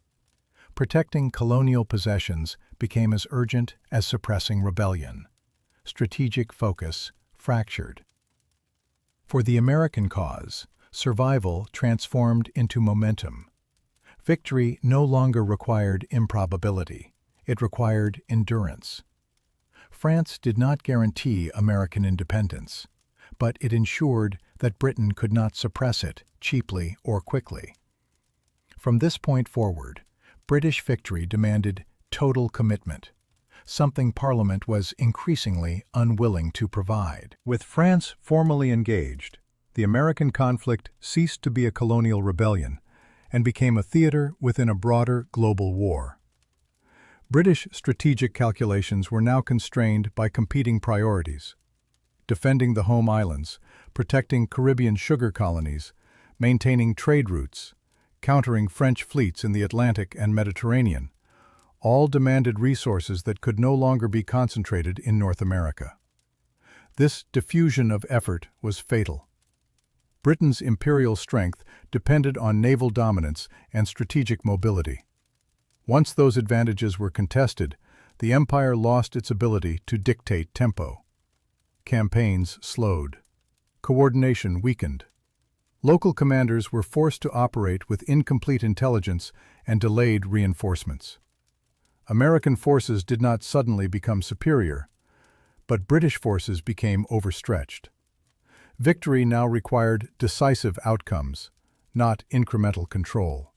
Protecting colonial possessions became as urgent as suppressing rebellion. Strategic focus fractured. For the American cause, survival transformed into momentum. Victory no longer required improbability. It required endurance. France did not guarantee American independence, but it ensured that Britain could not suppress it cheaply or quickly. From this point forward, British victory demanded total commitment. something Parliament was increasingly unwilling to provide. With France formally engaged, the American conflict ceased to be a colonial rebellion and became a theater within a broader global war. British strategic calculations were now constrained by competing priorities: defending the home islands, protecting Caribbean sugar colonies, maintaining trade routes, countering French fleets in the Atlantic and Mediterranean. All demanded resources that could no longer be concentrated in North America. This diffusion of effort was fatal. Britain's imperial strength depended on naval dominance and strategic mobility. Once those advantages were contested, the empire lost its ability to dictate tempo. Campaigns slowed. Coordination weakened. Local commanders were forced to operate with incomplete intelligence and delayed reinforcements. American forces did not suddenly become superior, but British forces became overstretched. Victory now required decisive outcomes, not incremental control.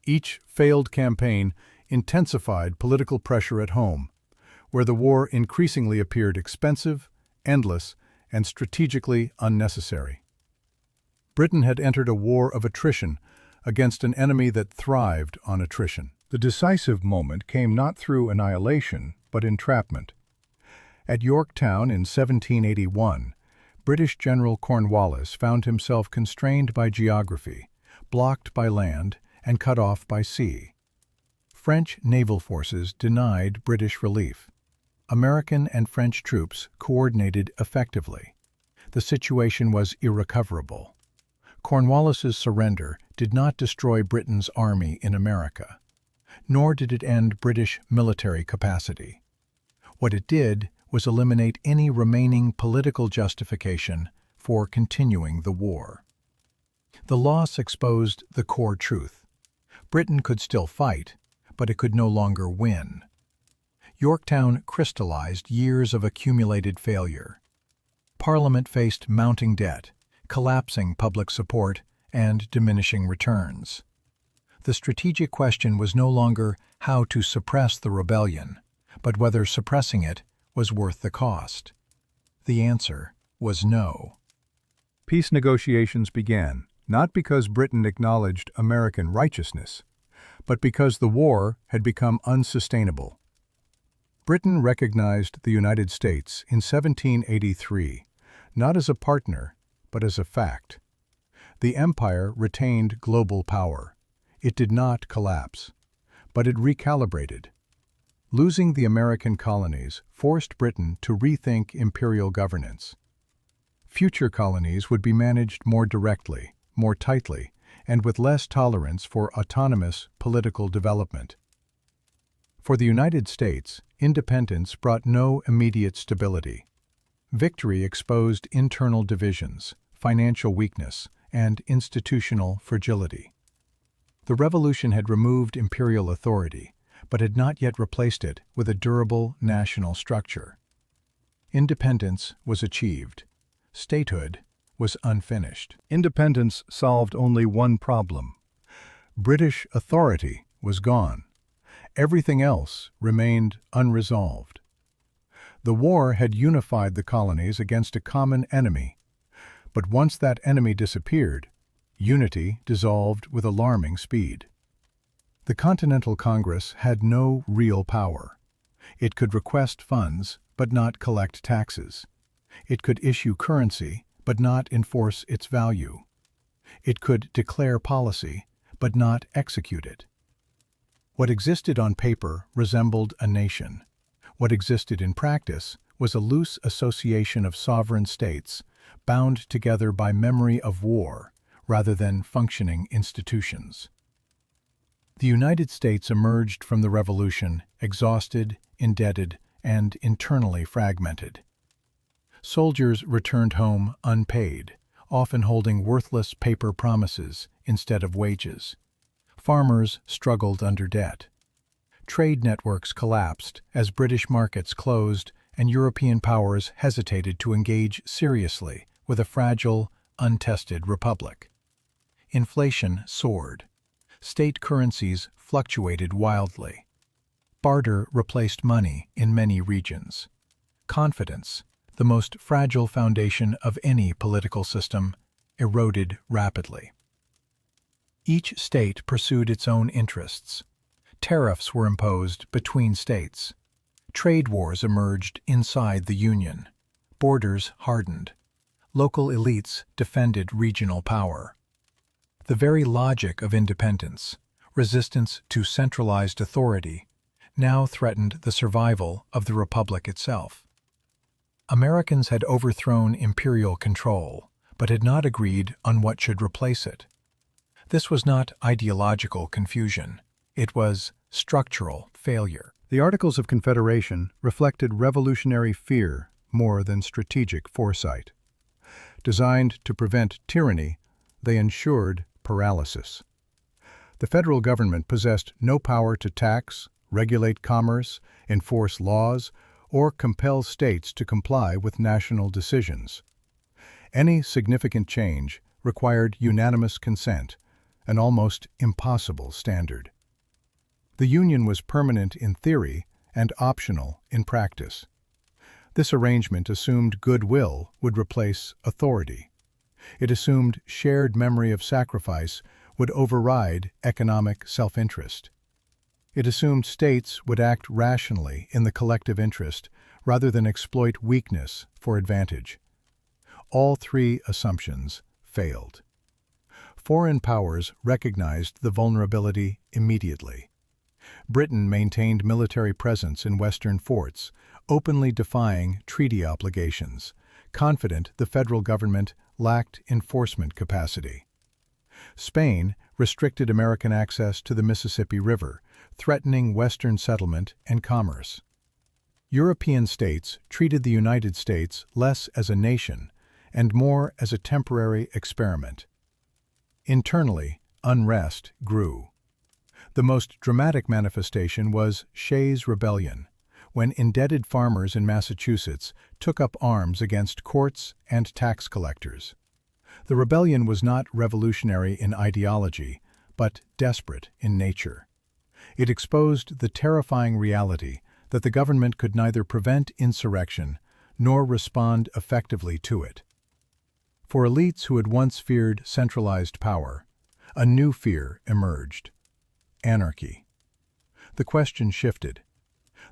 Each failed campaign intensified political pressure at home, where the war increasingly appeared expensive, endless, and strategically unnecessary. Britain had entered a war of attrition against an enemy that thrived on attrition. The decisive moment came not through annihilation, but entrapment. At Yorktown in 1781, British General Cornwallis found himself constrained by geography, blocked by land, and cut off by sea. French naval forces denied British relief. American and French troops coordinated effectively. The situation was irrecoverable. Cornwallis's surrender did not destroy Britain's army in America, nor did it end British military capacity. What it did was eliminate any remaining political justification for continuing the war. The loss exposed the core truth. Britain could still fight, but it could no longer win. Yorktown crystallized years of accumulated failure. Parliament faced mounting debt, collapsing public support, and diminishing returns. The strategic question was no longer how to suppress the rebellion, but whether suppressing it was worth the cost. The answer was no. Peace negotiations began, not because Britain acknowledged American righteousness, but because the war had become unsustainable. Britain recognized the United States in 1783, not as a partner, but as a fact. The empire retained global power. It did not collapse, but it recalibrated. Losing the American colonies forced Britain to rethink imperial governance. Future colonies would be managed more directly, more tightly, and with less tolerance for autonomous political development. For the United States, independence brought no immediate stability. Victory exposed internal divisions, financial weakness, and institutional fragility. The revolution had removed imperial authority, but had not yet replaced it with a durable national structure. Independence was achieved. Statehood was unfinished. Independence solved only one problem. British authority was gone. Everything else remained unresolved. The war had unified the colonies against a common enemy, but once that enemy disappeared, unity dissolved with alarming speed. The Continental Congress had no real power. It could request funds, but not collect taxes. It could issue currency, but not enforce its value. It could declare policy, but not execute it. What existed on paper resembled a nation. What existed in practice was a loose association of sovereign states, bound together by memory of war, rather than functioning institutions. The United States emerged from the Revolution exhausted, indebted, and internally fragmented. Soldiers returned home unpaid, often holding worthless paper promises instead of wages. Farmers struggled under debt. Trade networks collapsed as British markets closed and European powers hesitated to engage seriously with a fragile, untested republic. Inflation soared. State currencies fluctuated wildly. Barter replaced money in many regions. Confidence, the most fragile foundation of any political system, eroded rapidly. Each state pursued its own interests. Tariffs were imposed between states. Trade wars emerged inside the Union. Borders hardened. Local elites defended regional power. The very logic of independence, resistance to centralized authority, now threatened the survival of the republic itself. Americans had overthrown imperial control, but had not agreed on what should replace it. This was not ideological confusion. It was structural failure. The Articles of Confederation reflected revolutionary fear more than strategic foresight. Designed to prevent tyranny, they ensured paralysis. The federal government possessed no power to tax, regulate commerce, enforce laws, or compel states to comply with national decisions. Any significant change required unanimous consent, an almost impossible standard. The Union was permanent in theory and optional in practice. This arrangement assumed goodwill would replace authority. It assumed shared memory of sacrifice would override economic self-interest. It assumed states would act rationally in the collective interest rather than exploit weakness for advantage. All three assumptions failed. Foreign powers recognized the vulnerability immediately. Britain maintained military presence in western forts, openly defying treaty obligations, confident the federal government lacked enforcement capacity. Spain restricted American access to the Mississippi River, threatening Western settlement and commerce. European states treated the United States less as a nation and more as a temporary experiment. Internally, unrest grew. The most dramatic manifestation was Shays' Rebellion, when indebted farmers in Massachusetts took up arms against courts and tax collectors. The rebellion was not revolutionary in ideology, but desperate in nature. It exposed the terrifying reality that the government could neither prevent insurrection nor respond effectively to it. For elites who had once feared centralized power, a new fear emerged: anarchy. The question shifted.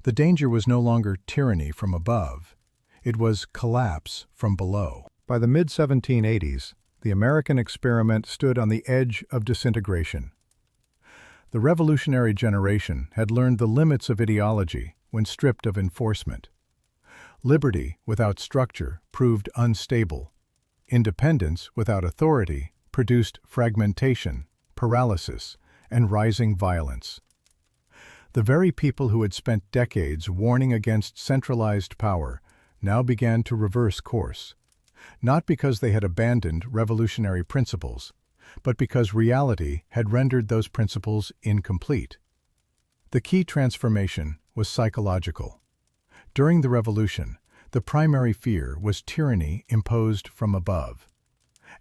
The danger was no longer tyranny from above, it was collapse from below. By the mid-1780s, the American experiment stood on the edge of disintegration. The revolutionary generation had learned the limits of ideology when stripped of enforcement. Liberty without structure proved unstable. Independence without authority produced fragmentation, paralysis, and rising violence. The very people who had spent decades warning against centralized power now began to reverse course, not because they had abandoned revolutionary principles, but because reality had rendered those principles incomplete. The key transformation was psychological. During the Revolution, the primary fear was tyranny imposed from above.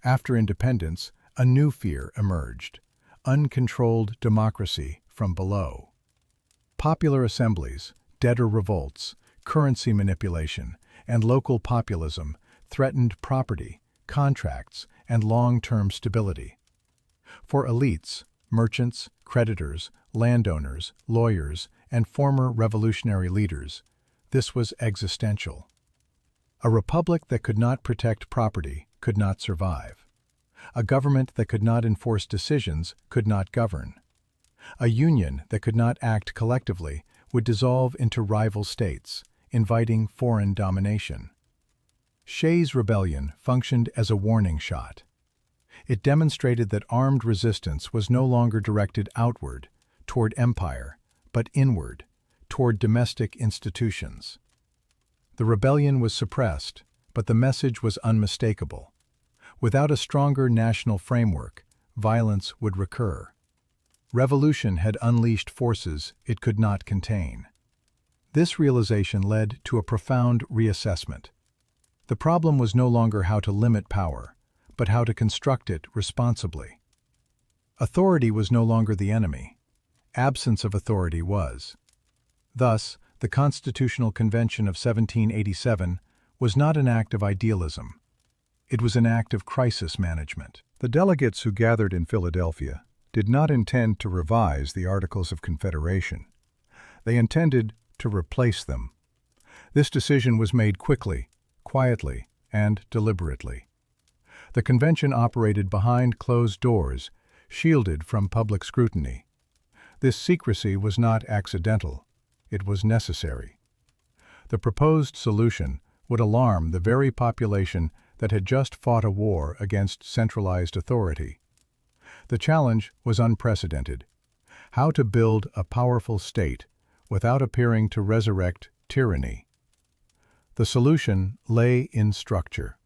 After independence, a new fear emerged: uncontrolled democracy from below. Popular assemblies, debtor revolts, currency manipulation, and local populism threatened property, contracts, and long-term stability. For elites, merchants, creditors, landowners, lawyers, and former revolutionary leaders, this was existential. A republic that could not protect property could not survive. A government that could not enforce decisions could not govern. A union that could not act collectively would dissolve into rival states, inviting foreign domination. Shays' Rebellion functioned as a warning shot. It demonstrated that armed resistance was no longer directed outward, toward empire, but inward, toward domestic institutions. The rebellion was suppressed, but the message was unmistakable. Without a stronger national framework, violence would recur. Revolution had unleashed forces it could not contain. This realization led to a profound reassessment. The problem was no longer how to limit power, but how to construct it responsibly. Authority was no longer the enemy. Absence of authority was. Thus, the Constitutional Convention of 1787 was not an act of idealism. It was an act of crisis management. The delegates who gathered in Philadelphia did not intend to revise the Articles of Confederation. They intended to replace them. This decision was made quickly, quietly, and deliberately. The convention operated behind closed doors, shielded from public scrutiny. This secrecy was not accidental. It was necessary. The proposed solution would alarm the very population that had just fought a war against centralized authority. The challenge was unprecedented: how to build a powerful state without appearing to resurrect tyranny. The solution lay in structure.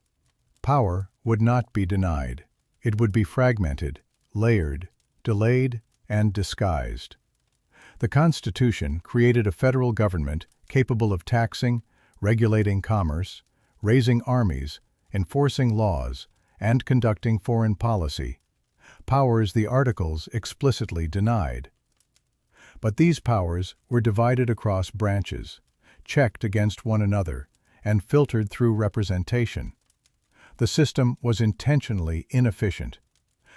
Power would not be denied. It would be fragmented, layered, delayed, and disguised. The Constitution created a federal government capable of taxing, regulating commerce, raising armies, enforcing laws, and conducting foreign policy, powers the Articles explicitly denied. But these powers were divided across branches, checked against one another, and filtered through representation. The system was intentionally inefficient.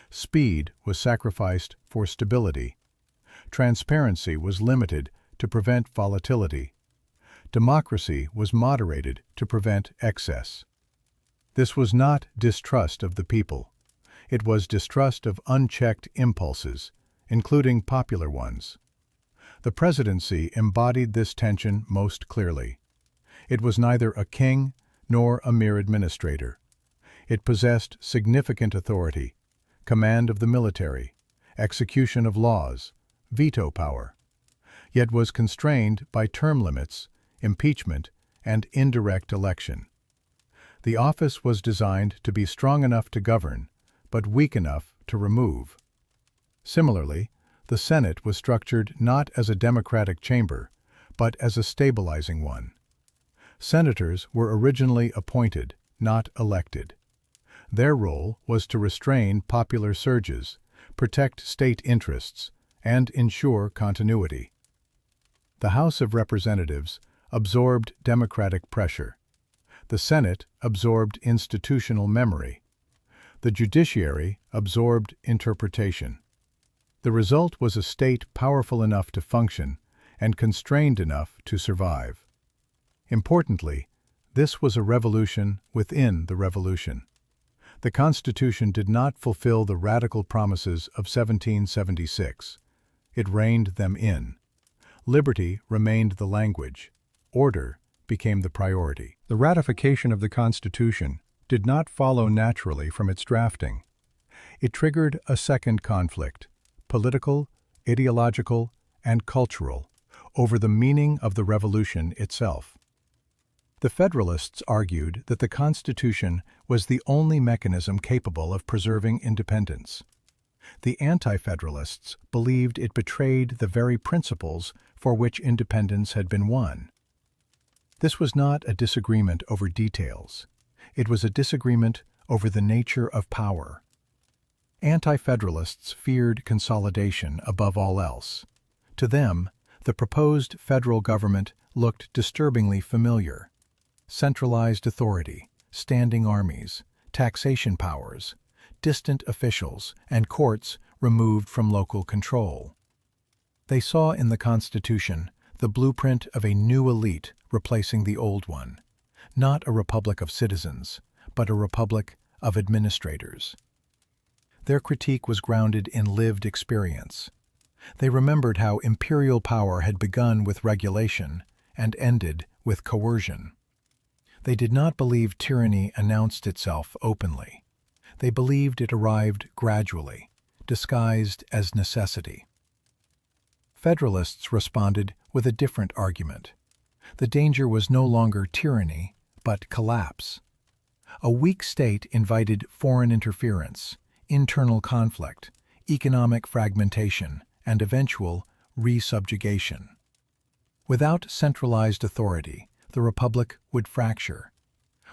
Speed was sacrificed for stability. Transparency was limited to prevent volatility. Democracy was moderated to prevent excess. This was not distrust of the people. It was distrust of unchecked impulses, including popular ones. The presidency embodied this tension most clearly. It was neither a king nor a mere administrator. It possessed significant authority, command of the military, execution of laws, veto power, yet was constrained by term limits, impeachment, and indirect election. The office was designed to be strong enough to govern, but weak enough to remove. Similarly, the Senate was structured not as a democratic chamber, but as a stabilizing one. Senators were originally appointed, not elected. Their role was to restrain popular surges, protect state interests, and ensure continuity. The House of Representatives absorbed democratic pressure. The Senate absorbed institutional memory. The judiciary absorbed interpretation. The result was a state powerful enough to function and constrained enough to survive. Importantly, this was a revolution within the revolution. The Constitution did not fulfill the radical promises of 1776. It reined them in. Liberty remained the language. Order became the priority. The ratification of the Constitution did not follow naturally from its drafting. It triggered a second conflict, political, ideological, and cultural, over the meaning of the revolution itself. The Federalists argued that the Constitution was the only mechanism capable of preserving independence. The Anti-Federalists believed it betrayed the very principles for which independence had been won. This was not a disagreement over details. It was a disagreement over the nature of power. Anti-Federalists feared consolidation above all else. To them, the proposed federal government looked disturbingly familiar. Centralized authority, standing armies, taxation powers, distant officials, and courts removed from local control. They saw in the Constitution the blueprint of a new elite replacing the old one, not a republic of citizens, but a republic of administrators. Their critique was grounded in lived experience. They remembered how imperial power had begun with regulation and ended with coercion. They did not believe tyranny announced itself openly. They believed it arrived gradually, disguised as necessity. Federalists responded with a different argument. The danger was no longer tyranny, but collapse. A weak state invited foreign interference, internal conflict, economic fragmentation, and eventual resubjugation. Without centralized authority, the republic would fracture.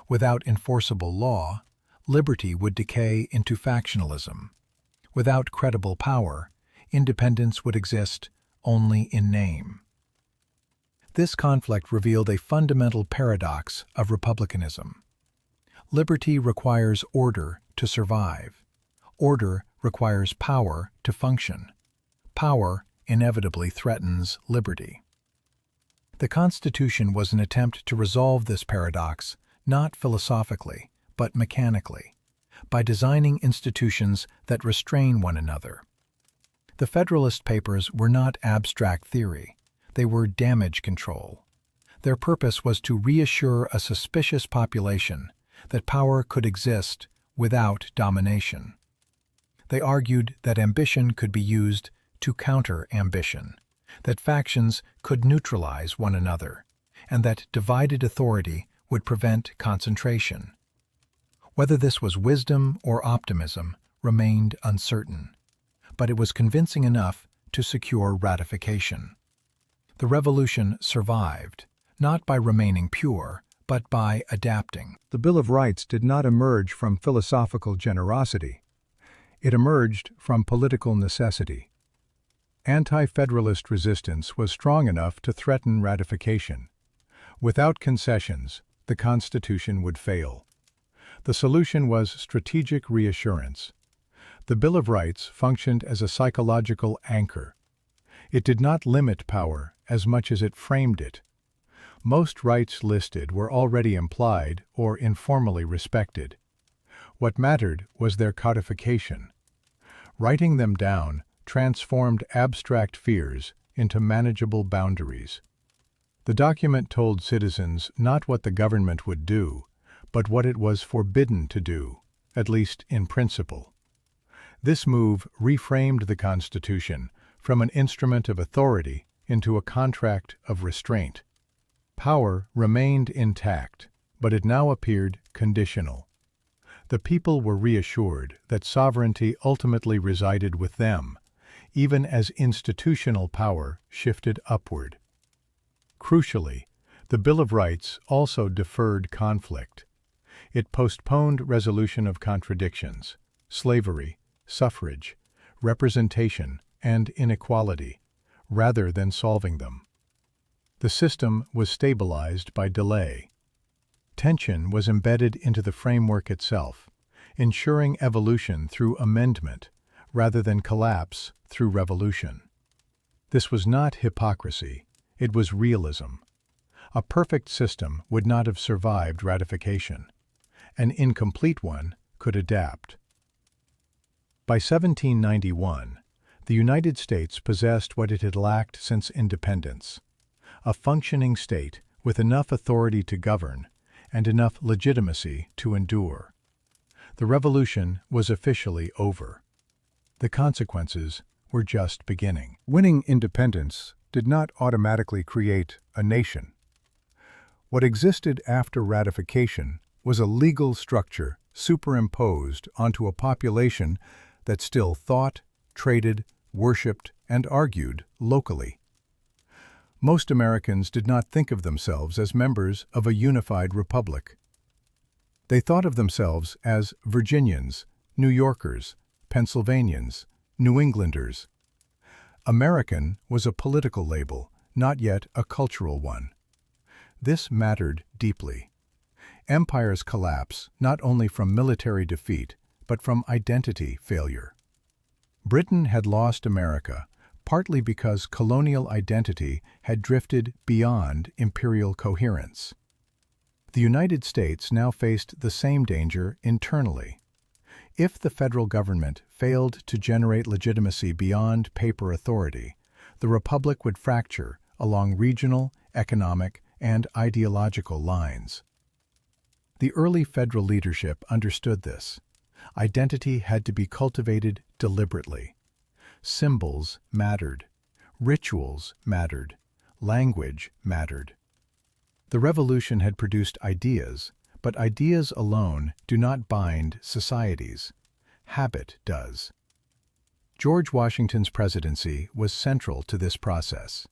Without enforceable law, liberty would decay into factionalism. Without credible power, independence would exist only in name. This conflict revealed a fundamental paradox of republicanism. Liberty requires order to survive. Order requires power to function. Power inevitably threatens liberty. The Constitution was an attempt to resolve this paradox, not philosophically, but mechanically, by designing institutions that restrain one another. The Federalist Papers were not abstract theory. They were damage control. Their purpose was to reassure a suspicious population that power could exist without domination. They argued that ambition could be used to counter ambition, that factions could neutralize one another, and that divided authority would prevent concentration. Whether this was wisdom or optimism remained uncertain, but it was convincing enough to secure ratification. The revolution survived, not by remaining pure, but by adapting. The Bill of Rights did not emerge from philosophical generosity. It emerged from political necessity. Anti-federalist resistance was strong enough to threaten ratification. Without concessions, the Constitution would fail. The solution was strategic reassurance. The Bill of Rights functioned as a psychological anchor. It did not limit power as much as it framed it. Most rights listed were already implied or informally respected. What mattered was their codification. Writing them down transformed abstract fears into manageable boundaries. The document told citizens not what the government would do, but what it was forbidden to do, at least in principle. This move reframed the Constitution from an instrument of authority into a contract of restraint. Power remained intact, but it now appeared conditional. The people were reassured that sovereignty ultimately resided with them, even as institutional power shifted upward. Crucially, the Bill of Rights also deferred conflict. It postponed resolution of contradictions, slavery, suffrage, representation, and inequality, rather than solving them. The system was stabilized by delay. Tension was embedded into the framework itself, ensuring evolution through amendment rather than collapse through revolution. This was not hypocrisy, it was realism. A perfect system would not have survived ratification. An incomplete one could adapt. By 1791, the United States possessed what it had lacked since independence: a functioning state with enough authority to govern and enough legitimacy to endure. The revolution was officially over. The consequences were just beginning. Winning independence did not automatically create a nation. What existed after ratification was a legal structure superimposed onto a population that still thought, traded, worshipped, and argued locally. Most Americans did not think of themselves as members of a unified republic. They thought of themselves as Virginians, New Yorkers, Pennsylvanians, New Englanders. American was a political label, not yet a cultural one. This mattered deeply. Empires collapse not only from military defeat, but from identity failure. Britain had lost America, partly because colonial identity had drifted beyond imperial coherence. The United States now faced the same danger internally. If the federal government failed to generate legitimacy beyond paper authority, the republic would fracture along regional, economic, and ideological lines. The early federal leadership understood this. Identity had to be cultivated deliberately. Symbols mattered. Rituals mattered. Language mattered. The revolution had produced ideas, but ideas alone do not bind societies. Habit does. George Washington's presidency was central to this process.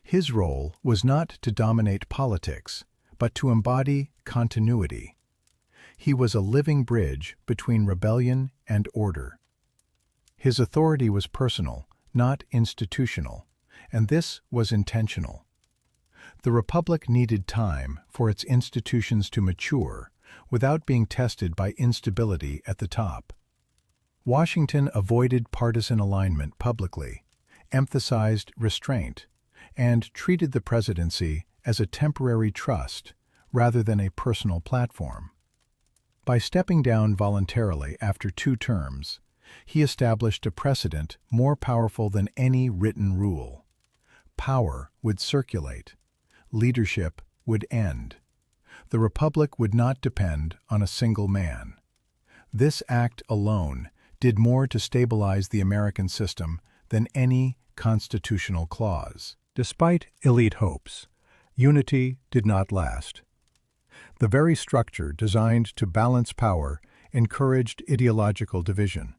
His role was not to dominate politics, but to embody continuity. He was a living bridge between rebellion and order. His authority was personal, not institutional, and this was intentional. The Republic needed time for its institutions to mature without being tested by instability at the top. Washington avoided partisan alignment publicly, emphasized restraint, and treated the presidency as a temporary trust rather than a personal platform. By stepping down voluntarily after 2 terms, he established a precedent more powerful than any written rule. Power would circulate. Leadership would end. The Republic would not depend on a single man. This act alone did more to stabilize the American system than any constitutional clause. Despite elite hopes, unity did not last. The very structure designed to balance power encouraged ideological division.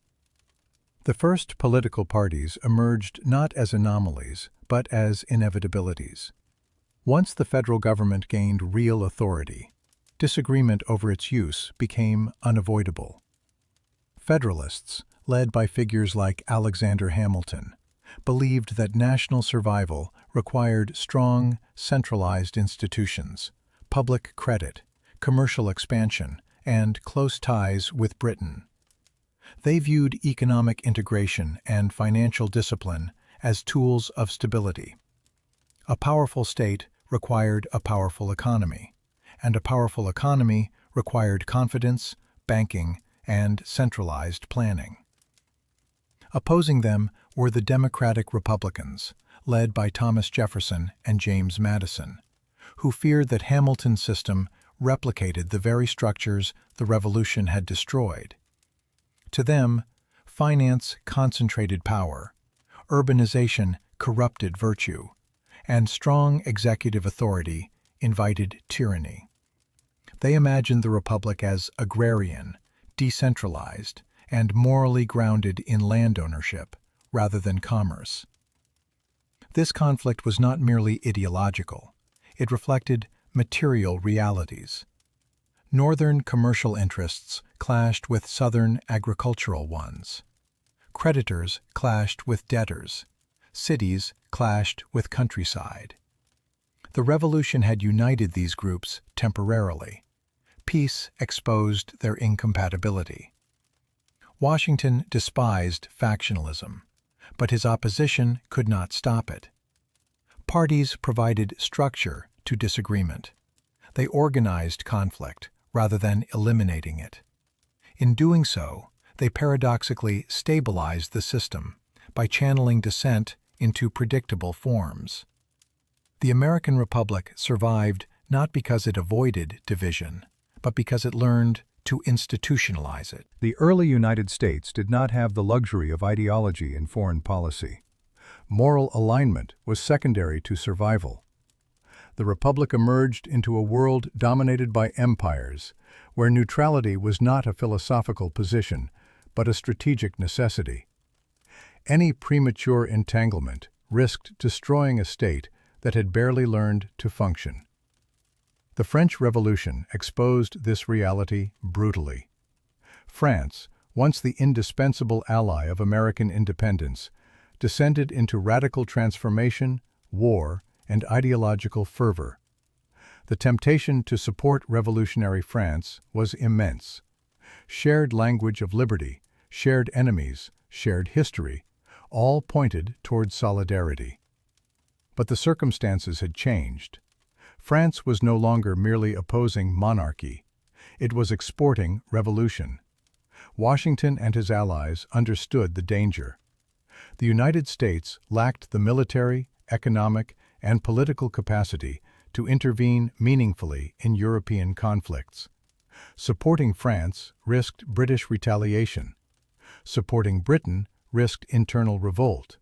The first political parties emerged not as anomalies, but as inevitabilities. Once the federal government gained real authority, disagreement over its use became unavoidable. Federalists, led by figures like Alexander Hamilton, believed that national survival required strong, centralized institutions, public credit, commercial expansion, and close ties with Britain. They viewed economic integration and financial discipline as tools of stability. A powerful state required a powerful economy, and a powerful economy required confidence, banking, and centralized planning. Opposing them were the Democratic Republicans, led by Thomas Jefferson and James Madison, who feared that Hamilton's system replicated the very structures the Revolution had destroyed. To them, finance concentrated power, urbanization corrupted virtue, and strong executive authority invited tyranny. They imagined the Republic as agrarian, decentralized, and morally grounded in land ownership rather than commerce. This conflict was not merely ideological. It reflected material realities. Northern commercial interests clashed with Southern agricultural ones. Creditors clashed with debtors. Cities clashed with countryside. The Revolution had united these groups temporarily. Peace exposed their incompatibility. Washington despised factionalism, but his opposition could not stop it. Parties provided structure to disagreement. They organized conflict rather than eliminating it. In doing so, they paradoxically stabilized the system by channeling dissent into predictable forms. The American Republic survived not because it avoided division, but because it learned to institutionalize it. The early United States did not have the luxury of ideology in foreign policy. Moral alignment was secondary to survival. The Republic emerged into a world dominated by empires, where neutrality was not a philosophical position, but a strategic necessity. Any premature entanglement risked destroying a state that had barely learned to function. The French Revolution exposed this reality brutally. France, once the indispensable ally of American independence, descended into radical transformation, war, and ideological fervor. The temptation to support revolutionary France was immense. Shared language of liberty, shared enemies, shared history, all pointed toward solidarity. But the circumstances had changed. France was no longer merely opposing monarchy. It was exporting revolution. Washington and his allies understood the danger. The United States lacked the military, economic, and political capacity to intervene meaningfully in European conflicts. Supporting France risked British retaliation. Supporting Britain risked internal revolt.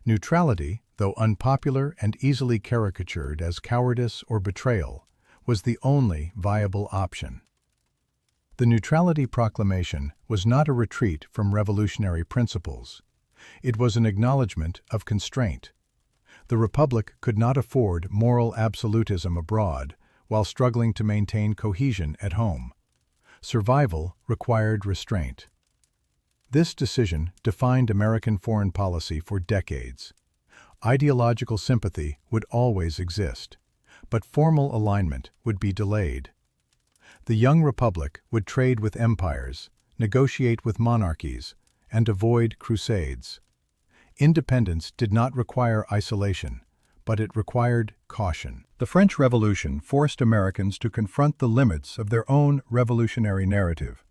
Neutrality, though unpopular and easily caricatured as cowardice or betrayal, was the only viable option. The Neutrality Proclamation was not a retreat from revolutionary principles. It was an acknowledgement of constraint. The Republic could not afford moral absolutism abroad while struggling to maintain cohesion at home. Survival required restraint. This decision defined American foreign policy for decades. Ideological sympathy would always exist, but formal alignment would be delayed. The young republic would trade with empires, negotiate with monarchies, and avoid crusades. Independence did not require isolation, but it required caution. The French Revolution forced Americans to confront the limits of their own revolutionary narrative.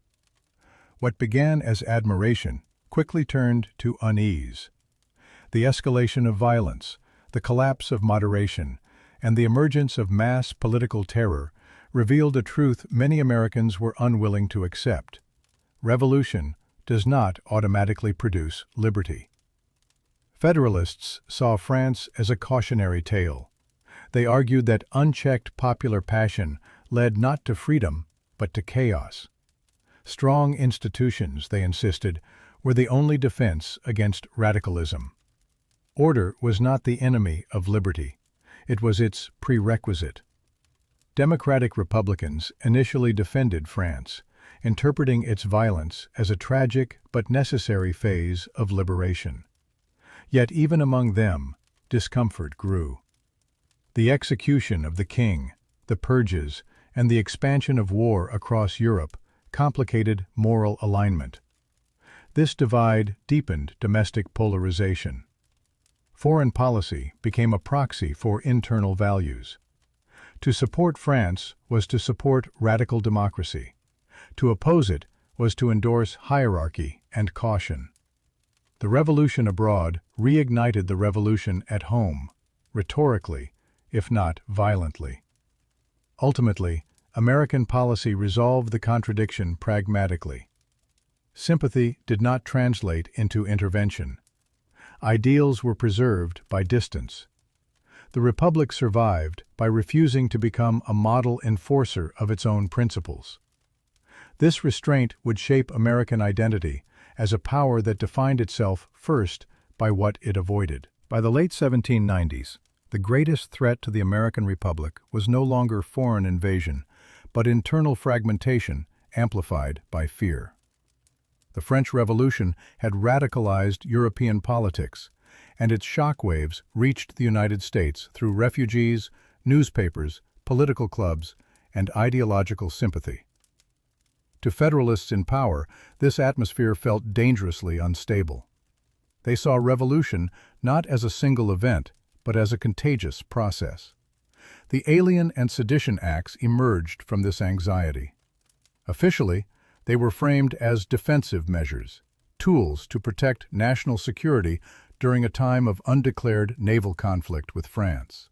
What began as admiration quickly turned to unease. The escalation of violence, the collapse of moderation, and the emergence of mass political terror revealed a truth many Americans were unwilling to accept. Revolution does not automatically produce liberty. Federalists saw France as a cautionary tale. They argued that unchecked popular passion led not to freedom, but to chaos. Strong institutions, they insisted, were the only defense against radicalism. Order was not the enemy of liberty. It was its prerequisite. Democratic Republicans initially defended France, interpreting its violence as a tragic but necessary phase of liberation. Yet even among them, discomfort grew. The execution of the king, the purges, and the expansion of war across Europe complicated moral alignment. This divide deepened domestic polarization. Foreign policy became a proxy for internal values. To support France was to support radical democracy. To oppose it was to endorse hierarchy and caution. The revolution abroad reignited the revolution at home, rhetorically, if not violently. Ultimately, American policy resolved the contradiction pragmatically. Sympathy did not translate into intervention. Ideals were preserved by distance. The Republic survived by refusing to become a model enforcer of its own principles. This restraint would shape American identity as a power that defined itself first by what it avoided. By the late 1790s, the greatest threat to the American Republic was no longer foreign invasion, but internal fragmentation amplified by fear. The French Revolution had radicalized European politics, and its shockwaves reached the United States through refugees, newspapers, political clubs, and ideological sympathy. To Federalists in power, this atmosphere felt dangerously unstable. They saw revolution not as a single event, but as a contagious process. The Alien and Sedition Acts emerged from this anxiety. Officially, they were framed as defensive measures, tools to protect national security during a time of undeclared naval conflict with France.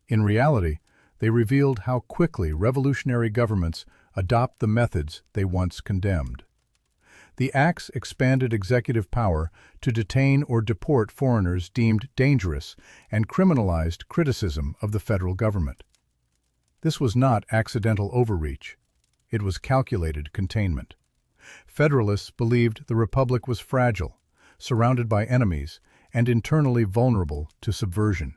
In reality, they revealed how quickly revolutionary governments adopt the methods they once condemned. The acts expanded executive power to detain or deport foreigners deemed dangerous and criminalized criticism of the federal government. This was not accidental overreach. It was calculated containment. Federalists believed the Republic was fragile, surrounded by enemies, and internally vulnerable to subversion.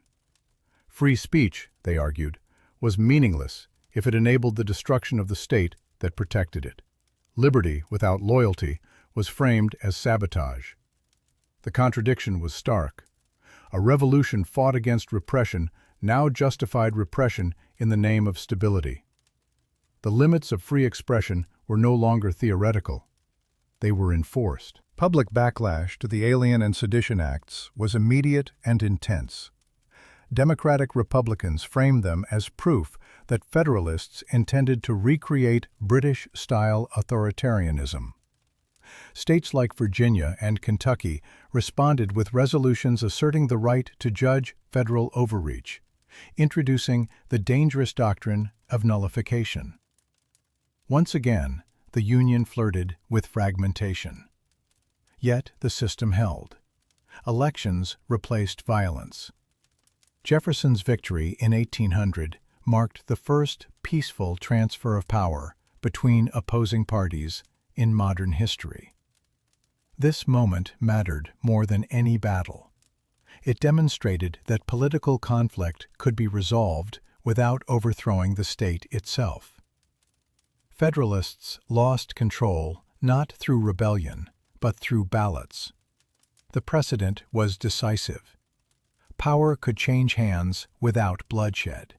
Free speech, they argued, was meaningless if it enabled the destruction of the state that protected it. Liberty without loyalty was framed as sabotage. The contradiction was stark. A revolution fought against repression now justified repression in the name of stability. The limits of free expression were no longer theoretical. They were enforced. Public backlash to the Alien and Sedition Acts was immediate and intense. Democratic Republicans framed them as proof that Federalists intended to recreate British-style authoritarianism. States like Virginia and Kentucky responded with resolutions asserting the right to judge federal overreach, introducing the dangerous doctrine of nullification. Once again, the Union flirted with fragmentation. Yet the system held. Elections replaced violence. Jefferson's victory in 1800 marked the first peaceful transfer of power between opposing parties in modern history. This moment mattered more than any battle. It demonstrated that political conflict could be resolved without overthrowing the state itself. Federalists lost control not through rebellion, but through ballots. The precedent was decisive. Power could change hands without bloodshed.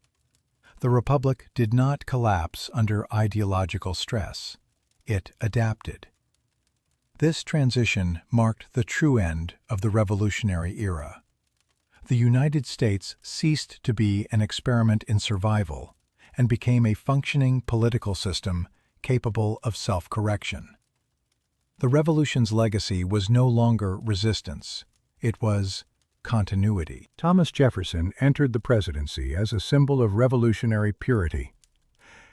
The Republic did not collapse under ideological stress. It adapted. This transition marked the true end of the Revolutionary era. The United States ceased to be an experiment in survival and became a functioning political system capable of self-correction. The Revolution's legacy was no longer resistance. It was continuity. Thomas Jefferson entered the presidency as a symbol of revolutionary purity.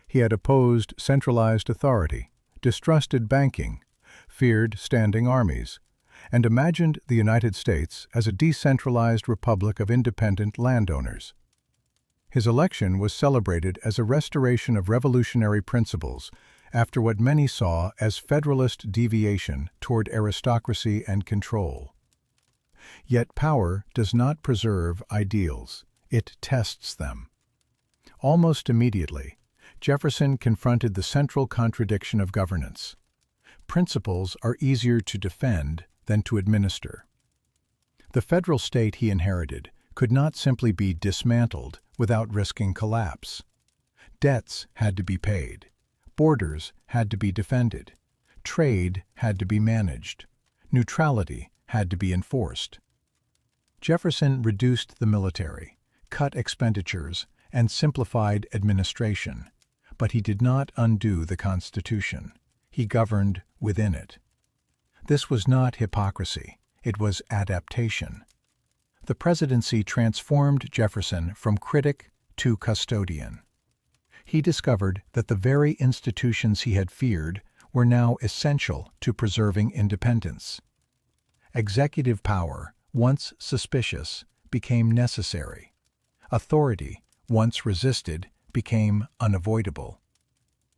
He had opposed centralized authority, distrusted banking, feared standing armies, and imagined the United States as a decentralized republic of independent landowners. His election was celebrated as a restoration of revolutionary principles after what many saw as Federalist deviation toward aristocracy and control. Yet power does not preserve ideals, it tests them. Almost immediately, Jefferson confronted the central contradiction of governance. Principles are easier to defend than to administer. The federal state he inherited could not simply be dismantled without risking collapse. Debts had to be paid. Borders had to be defended. Trade had to be managed. Neutrality had to be enforced. Jefferson reduced the military, cut expenditures, and simplified administration, but he did not undo the Constitution. He governed within it. This was not hypocrisy, it was adaptation. The presidency transformed Jefferson from critic to custodian. He discovered that the very institutions he had feared were now essential to preserving independence. Executive power, once suspicious, became necessary. Authority, once resisted, became unavoidable.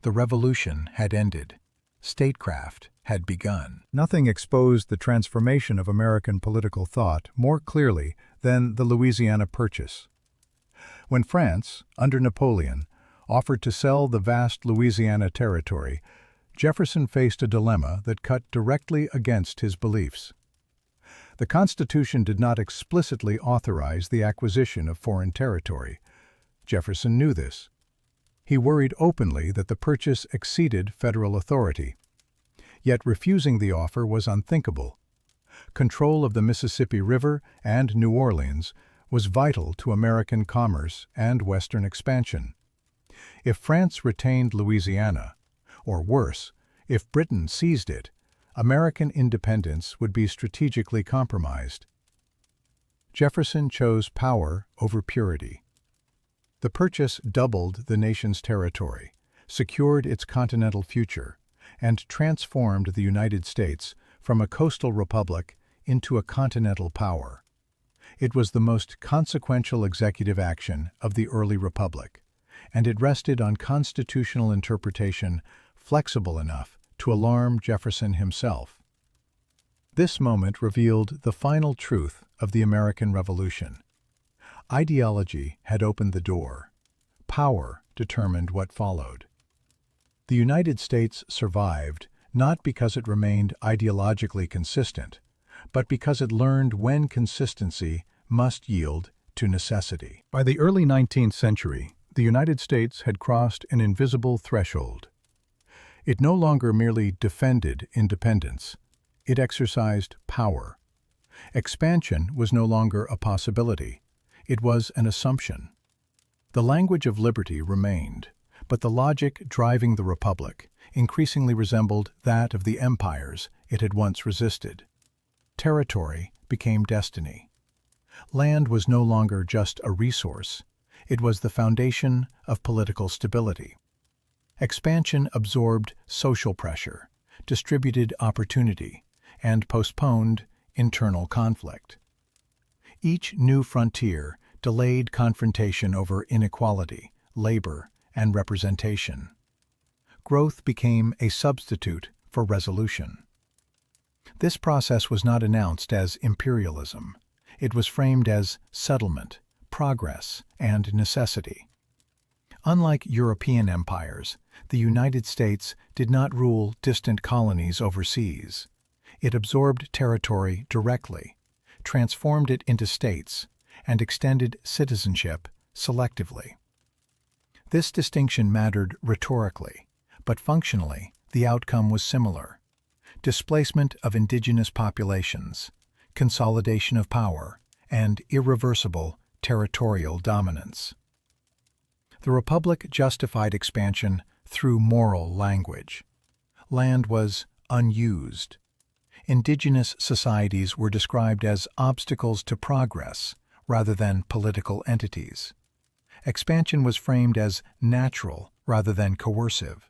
The revolution had ended. Statecraft had begun. Nothing exposed the transformation of American political thought more clearly than the Louisiana Purchase. When France, under Napoleon, offered to sell the vast Louisiana territory, Jefferson faced a dilemma that cut directly against his beliefs. The Constitution did not explicitly authorize the acquisition of foreign territory. Jefferson knew this. He worried openly that the purchase exceeded federal authority. Yet refusing the offer was unthinkable. Control of the Mississippi River and New Orleans was vital to American commerce and Western expansion. If France retained Louisiana, or worse, if Britain seized it, American independence would be strategically compromised. Jefferson chose power over purity. The purchase doubled the nation's territory, secured its continental future, and transformed the United States from a coastal republic into a continental power. It was the most consequential executive action of the early republic, and it rested on constitutional interpretation flexible enough to alarm Jefferson himself. This moment revealed the final truth of the American Revolution. Ideology had opened the door. Power determined what followed. The United States survived not because it remained ideologically consistent, but because it learned when consistency must yield to necessity. By the early 19th century, the United States had crossed an invisible threshold. It no longer merely defended independence, it exercised power. Expansion was no longer a possibility, it was an assumption. The language of liberty remained, but the logic driving the republic increasingly resembled that of the empires it had once resisted. Territory became destiny. Land was no longer just a resource, it was the foundation of political stability. Expansion absorbed social pressure, distributed opportunity, and postponed internal conflict. Each new frontier delayed confrontation over inequality, labor, and representation. Growth became a substitute for resolution. This process was not announced as imperialism. It was framed as settlement, progress, and necessity. Unlike European empires, the United States did not rule distant colonies overseas. It absorbed territory directly, transformed it into states, and extended citizenship selectively. This distinction mattered rhetorically, but functionally, the outcome was similar: displacement of indigenous populations, consolidation of power, and irreversible territorial dominance. The Republic justified expansion through moral language. Land was unused. Indigenous societies were described as obstacles to progress rather than political entities. Expansion was framed as natural rather than coercive.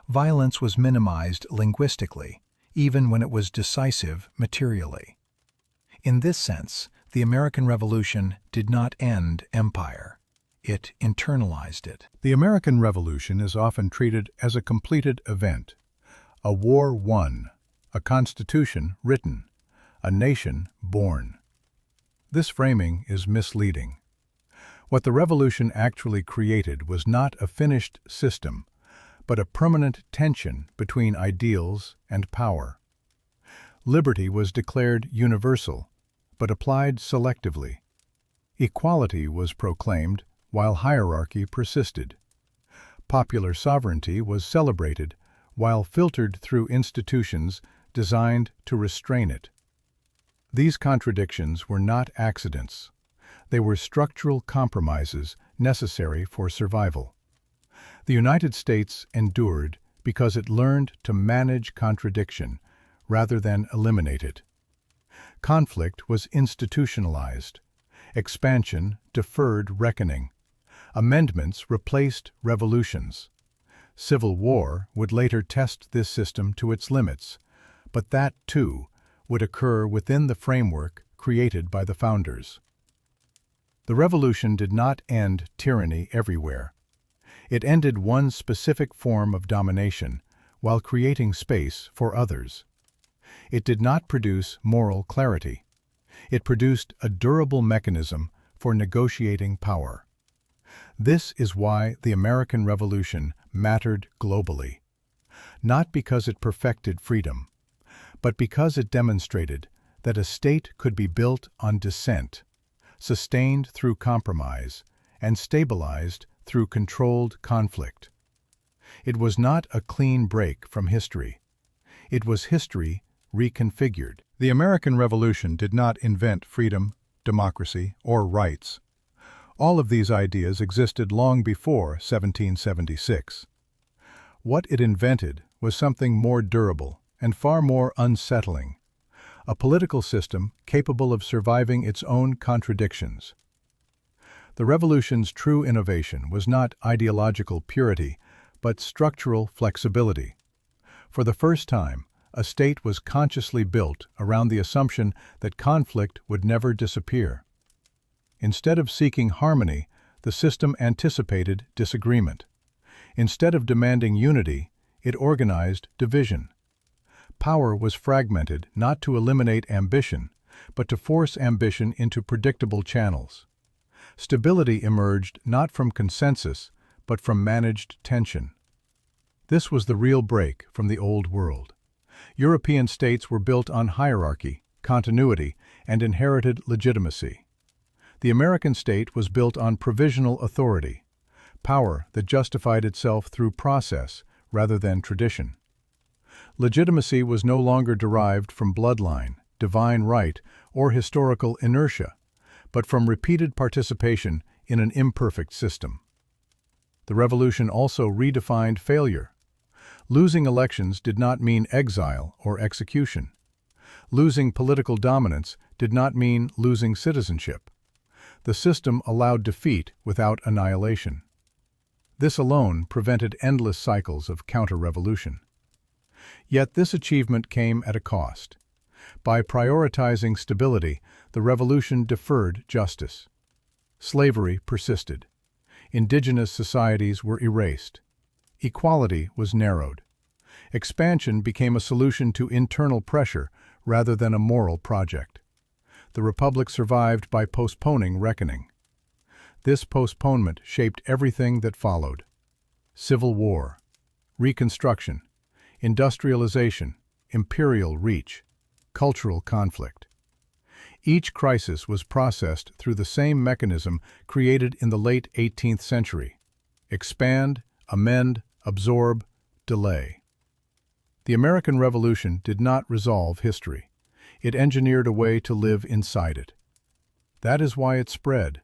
Violence was minimized linguistically, even when it was decisive materially. In this sense, the American Revolution did not end empire. It internalized it. The American Revolution is often treated as a completed event, a war won, a constitution written, a nation born. This framing is misleading. What the revolution actually created was not a finished system, but a permanent tension between ideals and power. Liberty was declared universal, but applied selectively. Equality was proclaimed, while hierarchy persisted. Popular sovereignty was celebrated, while filtered through institutions designed to restrain it. These contradictions were not accidents. They were structural compromises necessary for survival. The United States endured because it learned to manage contradiction rather than eliminate it. Conflict was institutionalized. Expansion deferred reckoning. Amendments replaced revolutions. Civil war would later test this system to its limits, but that, too, would occur within the framework created by the founders. The revolution did not end tyranny everywhere. It ended one specific form of domination while creating space for others. It did not produce moral clarity. It produced a durable mechanism for negotiating power. This is why the American Revolution mattered globally, not because it perfected freedom, but because it demonstrated that a state could be built on dissent, sustained through compromise, and stabilized through controlled conflict. It was not a clean break from history. It was history reconfigured. The American Revolution did not invent freedom, democracy, or rights. All of these ideas existed long before 1776. What it invented was something more durable and far more unsettling: a political system capable of surviving its own contradictions. The Revolution's true innovation was not ideological purity, but structural flexibility. For the first time, a state was consciously built around the assumption that conflict would never disappear. Instead of seeking harmony, the system anticipated disagreement. Instead of demanding unity, it organized division. Power was fragmented not to eliminate ambition, but to force ambition into predictable channels. Stability emerged not from consensus, but from managed tension. This was the real break from the old world. European states were built on hierarchy, continuity, and inherited legitimacy. The American state was built on provisional authority, power that justified itself through process rather than tradition. Legitimacy was no longer derived from bloodline, divine right, or historical inertia, but from repeated participation in an imperfect system. The revolution also redefined failure. Losing elections did not mean exile or execution. Losing political dominance did not mean losing citizenship. The system allowed defeat without annihilation. This alone prevented endless cycles of counter-revolution. Yet this achievement came at a cost. By prioritizing stability, the revolution deferred justice. Slavery persisted. Indigenous societies were erased. Equality was narrowed. Expansion became a solution to internal pressure rather than a moral project. The Republic survived by postponing reckoning. This postponement shaped everything that followed: civil war, Reconstruction, industrialization, imperial reach, cultural conflict. Each crisis was processed through the same mechanism created in the late 18th century: expand, amend, absorb, delay. The American Revolution did not resolve history. It engineered a way to live inside it. That is why it spread,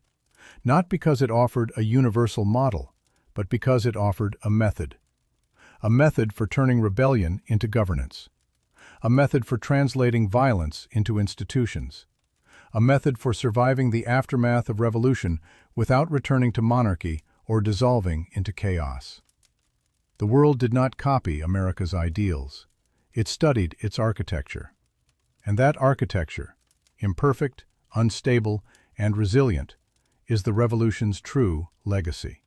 not because it offered a universal model, but because it offered a method for turning rebellion into governance, a method for translating violence into institutions, a method for surviving the aftermath of revolution without returning to monarchy or dissolving into chaos. The world did not copy America's ideals. It studied its architecture. And that architecture, imperfect, unstable, and resilient, is the revolution's true legacy.